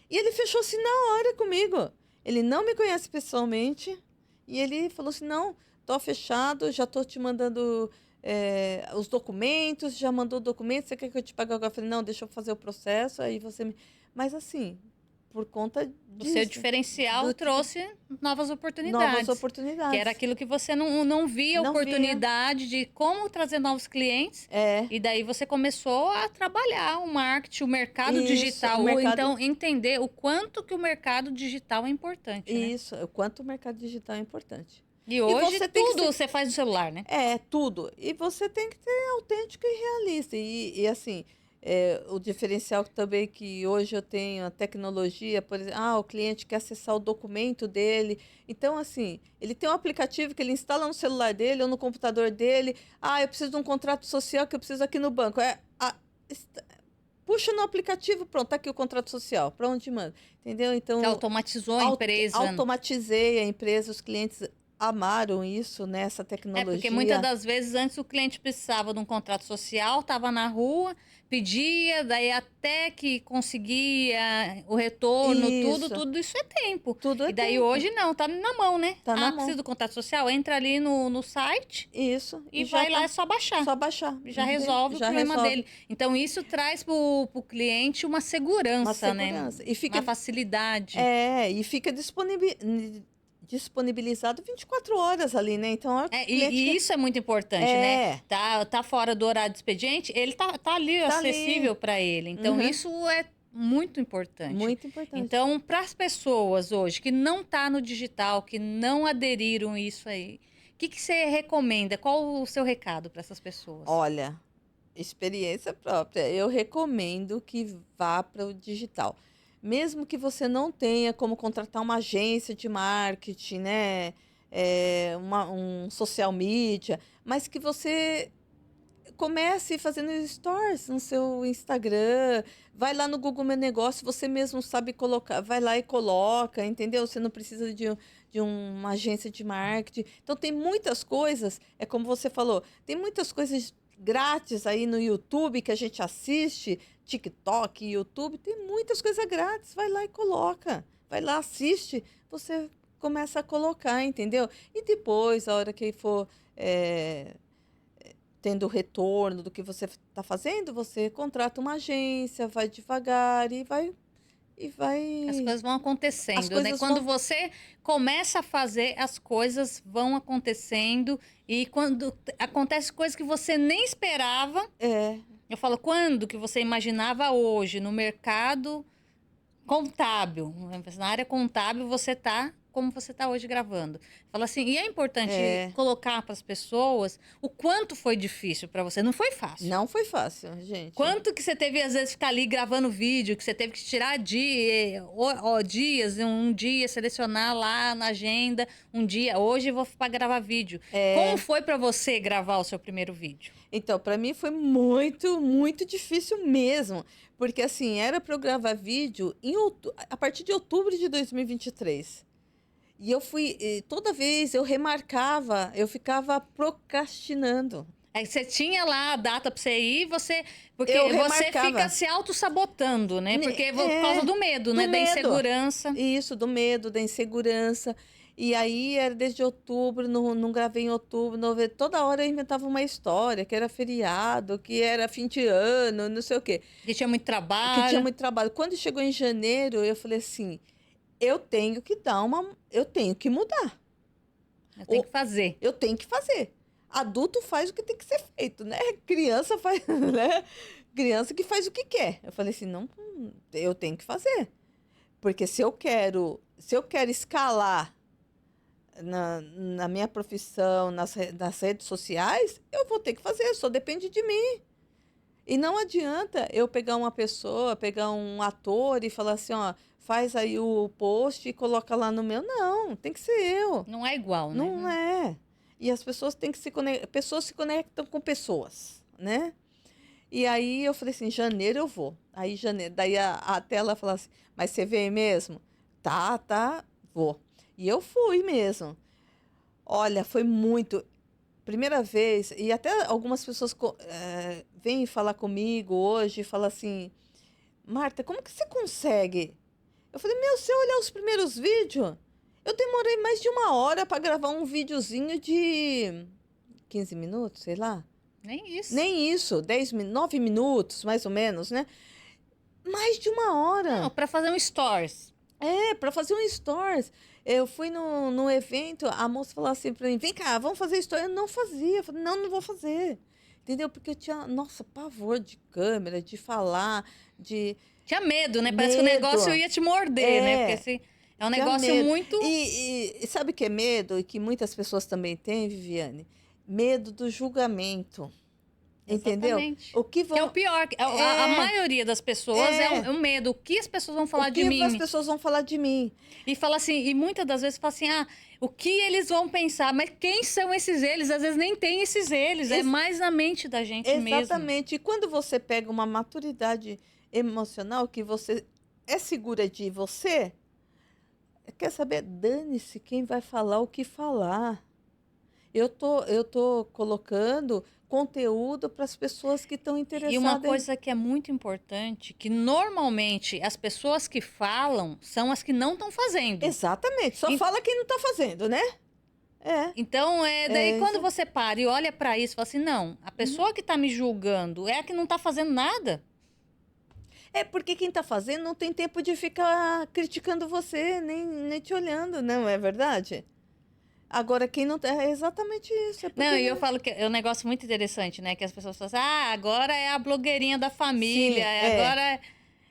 [SPEAKER 1] E ele fechou assim na hora comigo. Ele não me conhece pessoalmente. E ele falou assim: não, tô fechado, já tô te mandando os documentos, já mandou o documento, você quer que eu te pague agora? Eu falei, não, deixa eu fazer o processo, aí você me. Mas assim, por conta
[SPEAKER 2] O seu
[SPEAKER 1] disso,
[SPEAKER 2] diferencial
[SPEAKER 1] do-
[SPEAKER 2] trouxe novas
[SPEAKER 1] novas
[SPEAKER 2] oportunidades. Que era
[SPEAKER 1] oportunidades.
[SPEAKER 2] aquilo que você não via
[SPEAKER 1] Não via.
[SPEAKER 2] oportunidade de como trazer novos clientes.
[SPEAKER 1] É,
[SPEAKER 2] E daí você começou a trabalhar o marketing, o mercado
[SPEAKER 1] isso, o
[SPEAKER 2] digital, ou
[SPEAKER 1] mercado.
[SPEAKER 2] então entender o quanto que o mercado digital é importante, né?
[SPEAKER 1] Isso, o quanto o mercado digital é importante.
[SPEAKER 2] E
[SPEAKER 1] E
[SPEAKER 2] hoje
[SPEAKER 1] você tem que
[SPEAKER 2] tudo
[SPEAKER 1] ser.
[SPEAKER 2] você faz no celular, né?
[SPEAKER 1] Tudo. E você tem que ser autêntico e realista. E assim, o diferencial também que hoje eu tenho, a tecnologia, por exemplo, o cliente quer acessar o documento dele. Então, assim, ele tem um aplicativo que ele instala no celular dele ou no computador dele. Eu preciso de um contrato social que eu preciso aqui no banco. Puxa no aplicativo, pronto, tá aqui o contrato social. Para onde manda? Entendeu?
[SPEAKER 2] Você
[SPEAKER 1] Então,
[SPEAKER 2] automatizou a empresa.
[SPEAKER 1] automatizei a empresa, os clientes amaram isso, né, essa
[SPEAKER 2] Porque muitas
[SPEAKER 1] tecnologia.
[SPEAKER 2] das vezes antes o cliente precisava de um contrato social, estava na rua, pedia, daí até que conseguia o retorno,
[SPEAKER 1] Isso,
[SPEAKER 2] tudo isso é tempo.
[SPEAKER 1] tudo é
[SPEAKER 2] E daí
[SPEAKER 1] tempo.
[SPEAKER 2] hoje não, tá na mão, né?
[SPEAKER 1] Tá na
[SPEAKER 2] Precisa
[SPEAKER 1] mão.
[SPEAKER 2] do contrato social? Entra ali no site
[SPEAKER 1] Isso,
[SPEAKER 2] e
[SPEAKER 1] e já
[SPEAKER 2] vai lá, é
[SPEAKER 1] tá.
[SPEAKER 2] só baixar.
[SPEAKER 1] Só baixar.
[SPEAKER 2] Já resolve o
[SPEAKER 1] Já
[SPEAKER 2] problema
[SPEAKER 1] resolve.
[SPEAKER 2] dele. Então, isso traz para o cliente uma
[SPEAKER 1] Uma
[SPEAKER 2] segurança, né?
[SPEAKER 1] segurança. E
[SPEAKER 2] Uma facilidade.
[SPEAKER 1] fica disponibilizado 24 horas ali, né? Então, o cliente
[SPEAKER 2] E
[SPEAKER 1] que
[SPEAKER 2] isso é muito importante, né? Tá fora do horário do expediente, ele tá ali
[SPEAKER 1] tá ali.
[SPEAKER 2] acessível para ele. Então,
[SPEAKER 1] Uhum,
[SPEAKER 2] isso é muito importante.
[SPEAKER 1] muito importante.
[SPEAKER 2] Então, para as pessoas hoje que não tá no digital, que não aderiram isso aí, o que você recomenda? Qual o seu recado para essas pessoas?
[SPEAKER 1] Olha, experiência própria. Eu recomendo que vá para o digital. Mesmo que você não tenha como contratar uma agência de marketing, né? Um social media, mas que você comece fazendo stories no seu Instagram, vai lá no Google Meu Negócio, você mesmo sabe colocar, vai lá e coloca, entendeu? Você não precisa de uma agência de marketing. Então tem muitas coisas, é como você falou, tem muitas coisas grátis aí no YouTube que a gente assiste, TikTok, YouTube, tem muitas coisas grátis, vai lá e coloca. vai lá, assiste, você começa a colocar, entendeu? E depois, a hora que for tendo o retorno do que você está fazendo, você contrata uma agência, vai devagar e
[SPEAKER 2] As
[SPEAKER 1] vai.
[SPEAKER 2] coisas vão
[SPEAKER 1] As
[SPEAKER 2] acontecendo, né?
[SPEAKER 1] coisas
[SPEAKER 2] Quando
[SPEAKER 1] vão.
[SPEAKER 2] você começa a fazer, as coisas vão acontecendo. E quando acontece coisas que você nem esperava,
[SPEAKER 1] É,
[SPEAKER 2] eu falo, quando que você imaginava hoje no mercado contábil, na área contábil, você tá como você está hoje gravando. Fala assim, e é importante
[SPEAKER 1] é.
[SPEAKER 2] colocar para as pessoas o quanto foi difícil para você. Não foi fácil.
[SPEAKER 1] Não foi fácil, gente.
[SPEAKER 2] Quanto que você teve, às vezes, ficar ali gravando vídeo, que você teve que tirar dias, um dia, selecionar lá na agenda, um dia, hoje eu vou para gravar vídeo. Como
[SPEAKER 1] É.
[SPEAKER 2] foi para você gravar o seu primeiro vídeo?
[SPEAKER 1] Então, para mim foi muito, muito difícil mesmo, porque assim, era para eu gravar vídeo a partir de outubro de 2023. E eu fui, toda vez eu remarcava, eu ficava procrastinando.
[SPEAKER 2] Aí você tinha lá a data para você ir, porque
[SPEAKER 1] Eu
[SPEAKER 2] você fica
[SPEAKER 1] remarcava.
[SPEAKER 2] se auto-sabotando, né? Porque por causa
[SPEAKER 1] É,
[SPEAKER 2] do medo,
[SPEAKER 1] do
[SPEAKER 2] né? Da
[SPEAKER 1] medo.
[SPEAKER 2] insegurança.
[SPEAKER 1] Isso, do medo, da insegurança. E aí era desde outubro, não gravei em outubro, novembro. Toda hora eu inventava uma história, que era feriado, que era fim de ano, não sei o quê.
[SPEAKER 2] Que tinha muito
[SPEAKER 1] Que tinha
[SPEAKER 2] trabalho.
[SPEAKER 1] muito trabalho. Quando chegou em janeiro, eu falei assim, eu tenho que mudar.
[SPEAKER 2] Eu tenho que
[SPEAKER 1] Ou
[SPEAKER 2] fazer.
[SPEAKER 1] eu tenho que fazer. Adulto faz o que tem que ser feito, né? Criança faz, né? Criança que faz o que quer. Eu falei assim, não, eu tenho que fazer. Porque se eu quero escalar na minha profissão, nas redes sociais, eu vou ter que fazer, só depende de mim. E não adianta eu pegar uma pessoa, pegar um ator e falar assim, ó, faz aí o post e coloca lá no meu. Não, tem que ser eu.
[SPEAKER 2] Não é igual,
[SPEAKER 1] Não
[SPEAKER 2] né?
[SPEAKER 1] é. E as pessoas têm que se conectar, pessoas se conectam com pessoas, né? E aí eu falei assim, janeiro eu vou. Aí janeiro, daí a tela fala assim, mas você vem mesmo? Tá, vou. E eu fui mesmo. Olha, foi muito. Primeira vez, e até algumas pessoas vêm falar comigo hoje e falam assim, Marta, como que você consegue? Eu falei, meu, se eu olhar os primeiros vídeos, eu demorei mais de 1 hora para gravar um videozinho de 15 minutos, sei lá.
[SPEAKER 2] Nem isso.
[SPEAKER 1] Nem isso, 9 minutos, mais ou menos, né? Mais de 1 hora.
[SPEAKER 2] Não, para fazer um stories.
[SPEAKER 1] É, para fazer um stories. Eu fui no evento, a moça falou assim para mim, vem cá, vamos fazer stories. Eu não fazia. Eu falei, não vou fazer. Entendeu? Porque eu tinha, nossa, pavor de câmera, de falar, de
[SPEAKER 2] Tinha medo, né? Parece que o negócio
[SPEAKER 1] medo.
[SPEAKER 2] ia te morder, né? Porque
[SPEAKER 1] É,
[SPEAKER 2] assim, é um
[SPEAKER 1] tinha
[SPEAKER 2] negócio
[SPEAKER 1] medo.
[SPEAKER 2] muito.
[SPEAKER 1] E sabe o que é medo? E que muitas pessoas também têm, Viviane? Medo do julgamento. Entendeu?
[SPEAKER 2] Exatamente.
[SPEAKER 1] O que
[SPEAKER 2] Que é o
[SPEAKER 1] vão.
[SPEAKER 2] pior. A
[SPEAKER 1] É,
[SPEAKER 2] maioria das pessoas
[SPEAKER 1] é.
[SPEAKER 2] é um medo. O que as pessoas vão
[SPEAKER 1] O
[SPEAKER 2] falar de
[SPEAKER 1] que as
[SPEAKER 2] mim?
[SPEAKER 1] pessoas vão falar de mim?
[SPEAKER 2] E fala assim, e muitas das vezes fala assim, ah, o que eles vão pensar? Mas quem são esses eles? Às vezes nem tem esses eles. É
[SPEAKER 1] Ex-
[SPEAKER 2] mais na mente da gente mesmo.
[SPEAKER 1] Exatamente. E quando você pega uma maturidade emocional que você é segura de você, quer saber? Dane-se quem vai falar o que falar. Eu tô colocando conteúdo para as pessoas que estão
[SPEAKER 2] E uma
[SPEAKER 1] interessadas em.
[SPEAKER 2] coisa que é muito importante, que normalmente as pessoas que falam são as que não estão fazendo.
[SPEAKER 1] Exatamente. Só
[SPEAKER 2] En-
[SPEAKER 1] fala quem não está fazendo, né? É,
[SPEAKER 2] Então, daí
[SPEAKER 1] é,
[SPEAKER 2] quando você para e olha para isso, fala assim, não, a
[SPEAKER 1] uhum.
[SPEAKER 2] pessoa que está me julgando é a que não está fazendo nada.
[SPEAKER 1] É porque quem está fazendo não tem tempo de ficar criticando você, nem te olhando, não é verdade? Agora, quem não tá, é exatamente isso. É
[SPEAKER 2] Não,
[SPEAKER 1] porque.
[SPEAKER 2] e eu falo que é um negócio muito interessante, né? Que as pessoas falam assim, ah, agora é a blogueirinha da família,
[SPEAKER 1] Sim, é.
[SPEAKER 2] agora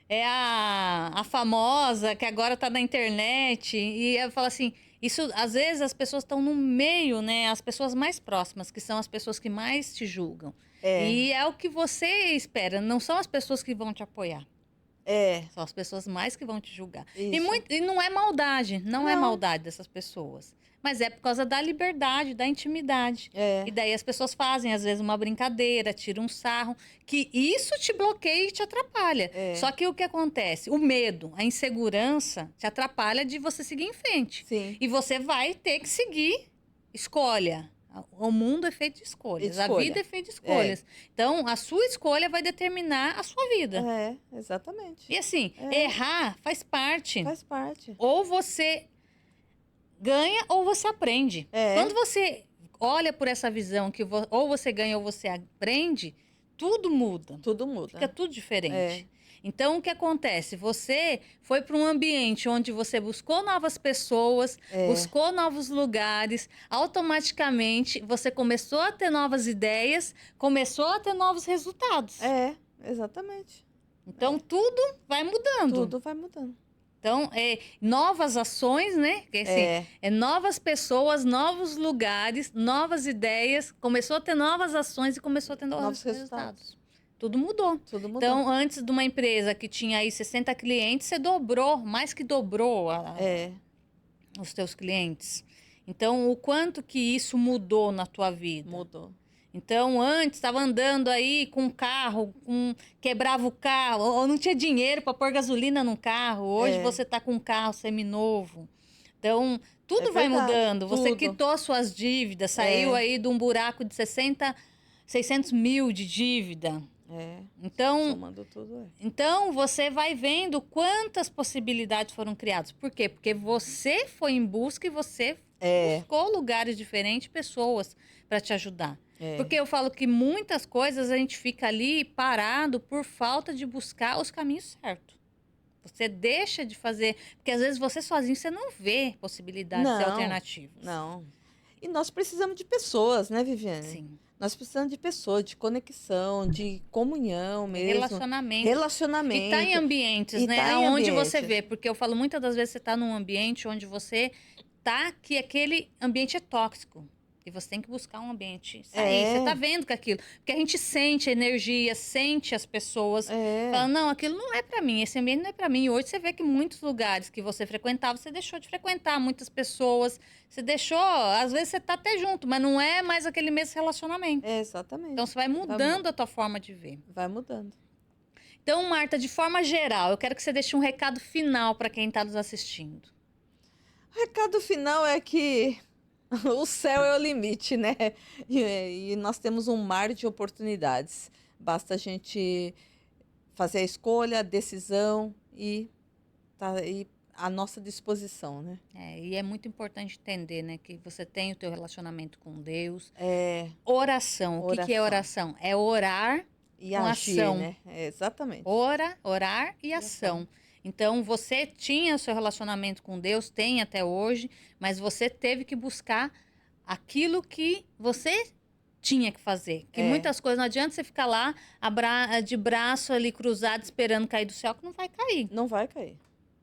[SPEAKER 2] é a famosa que agora tá na internet. E eu falo assim, isso, às vezes as pessoas estão no meio, né? As pessoas mais próximas, que são as pessoas que mais te julgam.
[SPEAKER 1] É,
[SPEAKER 2] E é o que você espera, não são as pessoas que vão te apoiar.
[SPEAKER 1] é,
[SPEAKER 2] São as pessoas mais que vão te julgar.
[SPEAKER 1] isso.
[SPEAKER 2] E não é maldade, não é
[SPEAKER 1] Não,
[SPEAKER 2] maldade dessas pessoas. Mas é por causa da liberdade, da intimidade.
[SPEAKER 1] é,
[SPEAKER 2] E daí as pessoas fazem, às vezes, uma brincadeira, tiram um sarro, que isso te bloqueia e te atrapalha.
[SPEAKER 1] é,
[SPEAKER 2] Só que o que acontece? O medo, a insegurança te atrapalha de você seguir em frente.
[SPEAKER 1] sim,
[SPEAKER 2] E você vai ter que seguir, escolha. O mundo é feito de escolhas. A
[SPEAKER 1] Escolha.
[SPEAKER 2] vida é feita de escolhas. Então, a sua escolha vai determinar a sua vida.
[SPEAKER 1] Exatamente.
[SPEAKER 2] E assim,
[SPEAKER 1] É.
[SPEAKER 2] errar faz parte.
[SPEAKER 1] Faz parte.
[SPEAKER 2] Ou você ganha ou você aprende.
[SPEAKER 1] É.
[SPEAKER 2] Quando você olha por essa visão que ou você ganha ou você aprende, tudo muda.
[SPEAKER 1] Tudo muda.
[SPEAKER 2] Fica tudo diferente.
[SPEAKER 1] É.
[SPEAKER 2] Então, o que acontece? Você foi para um ambiente onde você buscou novas pessoas, buscou novos lugares, automaticamente você começou a ter novas ideias, começou a ter novos resultados.
[SPEAKER 1] Exatamente.
[SPEAKER 2] Então, tudo vai mudando.
[SPEAKER 1] Tudo vai mudando.
[SPEAKER 2] Então, novas ações, né? Que, assim, novas pessoas, novos lugares, novas ideias, começou a ter novas ações e começou a ter novos resultados. Tudo mudou.
[SPEAKER 1] Tudo mudou.
[SPEAKER 2] Então, antes de uma empresa que tinha aí 60 clientes, você dobrou, mais que dobrou os teus clientes. Então, o quanto que isso mudou na tua vida?
[SPEAKER 1] Mudou.
[SPEAKER 2] Então, antes, estava andando aí com um carro, quebrava o carro, ou não tinha dinheiro para pôr gasolina no carro. Hoje você está com um carro seminovo. Então, tudo vai mudando. Você quitou as suas dívidas, saiu aí de um buraco de 600 mil de dívida. Então,
[SPEAKER 1] somando tudo,
[SPEAKER 2] então, você vai vendo quantas possibilidades foram criadas. Por quê? Porque você foi em busca e você buscou lugares diferentes, pessoas para te ajudar. Porque eu falo que muitas coisas a gente fica ali parado por falta de buscar os caminhos certos. Você deixa de fazer, porque às vezes você sozinho você não vê possibilidades alternativas.
[SPEAKER 1] Não. E nós precisamos de pessoas, né, Viviane?
[SPEAKER 2] Sim.
[SPEAKER 1] Nós precisamos de pessoas, de conexão, de comunhão mesmo.
[SPEAKER 2] Relacionamento.
[SPEAKER 1] Relacionamento.
[SPEAKER 2] E tá em ambientes, né? Onde você vê. Porque eu falo, muitas das vezes você tá num ambiente onde você tá, que aquele ambiente é tóxico. E você tem que buscar um ambiente sair. Você tá vendo que aquilo... Porque a gente sente a energia, sente as pessoas. Fala, não, aquilo não é pra mim, esse ambiente não é pra mim. E hoje você vê que muitos lugares que você frequentava, você deixou de frequentar. Muitas pessoas, você deixou... Às vezes você tá até junto, mas não é mais aquele mesmo relacionamento.
[SPEAKER 1] Exatamente.
[SPEAKER 2] Então você vai mudando a tua forma de ver.
[SPEAKER 1] Vai mudando.
[SPEAKER 2] Então, Marta, de forma geral, eu quero que você deixe um recado final para quem tá nos assistindo.
[SPEAKER 1] O recado final é que... o céu é o limite, né? E nós temos um mar de oportunidades. Basta a gente fazer a escolha, a decisão e tá aí à nossa disposição, né?
[SPEAKER 2] E é muito importante entender, né? Que você tem o teu relacionamento com Deus.
[SPEAKER 1] Oração.
[SPEAKER 2] O que é oração? É orar
[SPEAKER 1] e
[SPEAKER 2] com
[SPEAKER 1] agir,
[SPEAKER 2] ação.
[SPEAKER 1] né? Exatamente.
[SPEAKER 2] Orar e ação. Então, você tinha o seu relacionamento com Deus, tem até hoje, mas você teve que buscar aquilo que você tinha que fazer. Que muitas coisas, não adianta você ficar lá de braço ali cruzado, esperando cair do céu, que não vai cair.
[SPEAKER 1] Não vai cair.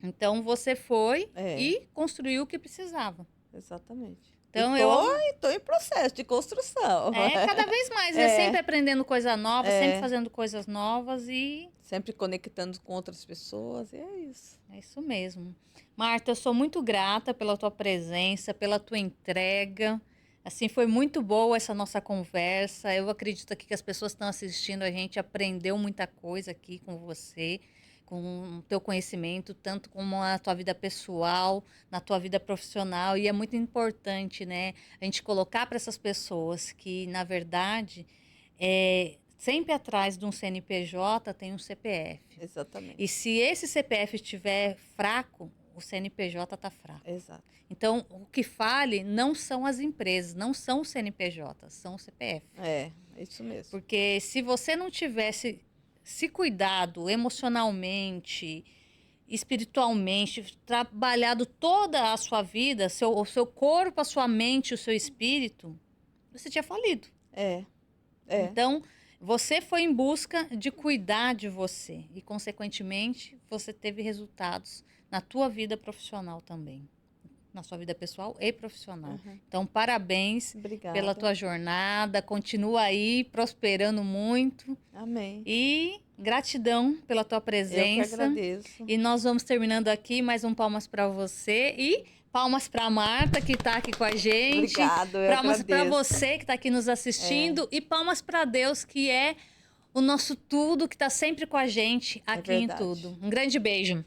[SPEAKER 2] Então, você foi e construiu o que precisava.
[SPEAKER 1] Exatamente.
[SPEAKER 2] Então,
[SPEAKER 1] estou em processo de construção.
[SPEAKER 2] Cada vez mais, sempre aprendendo coisa nova, sempre fazendo coisas novas e...
[SPEAKER 1] Sempre conectando com outras pessoas, e é isso.
[SPEAKER 2] É isso mesmo. Marta, eu sou muito grata pela tua presença, pela tua entrega. Assim, foi muito boa essa nossa conversa. Eu acredito aqui que as pessoas que estão assistindo a gente aprendeu muita coisa aqui com você, com o teu conhecimento, tanto como na tua vida pessoal, na tua vida profissional. E é muito importante, né, a gente colocar para essas pessoas que, na verdade, sempre atrás de um CNPJ tem um CPF.
[SPEAKER 1] Exatamente.
[SPEAKER 2] E se esse CPF estiver fraco, o CNPJ está fraco.
[SPEAKER 1] Exato.
[SPEAKER 2] Então, o que fale não são as empresas, não são os CNPJ, são o CPF.
[SPEAKER 1] É isso mesmo.
[SPEAKER 2] Porque se você não tivesse se cuidado emocionalmente, espiritualmente, trabalhado toda a sua vida, o seu corpo, a sua mente, o seu espírito, você tinha falido. Então, você foi em busca de cuidar de você e, consequentemente, você teve resultados na tua vida profissional também. Na sua vida pessoal e profissional. Então, parabéns pela tua jornada. Continua aí, prosperando muito.
[SPEAKER 1] Amém.
[SPEAKER 2] E gratidão pela tua presença.
[SPEAKER 1] Eu que agradeço.
[SPEAKER 2] E nós vamos terminando aqui mais um palmas para você e palmas para a Marta, que está aqui com a gente.
[SPEAKER 1] Obrigado, eu
[SPEAKER 2] palmas para
[SPEAKER 1] agradeço.
[SPEAKER 2] você, que está aqui nos assistindo. E palmas para Deus, que é o nosso tudo, que está sempre com a gente aqui em tudo. Um grande beijo.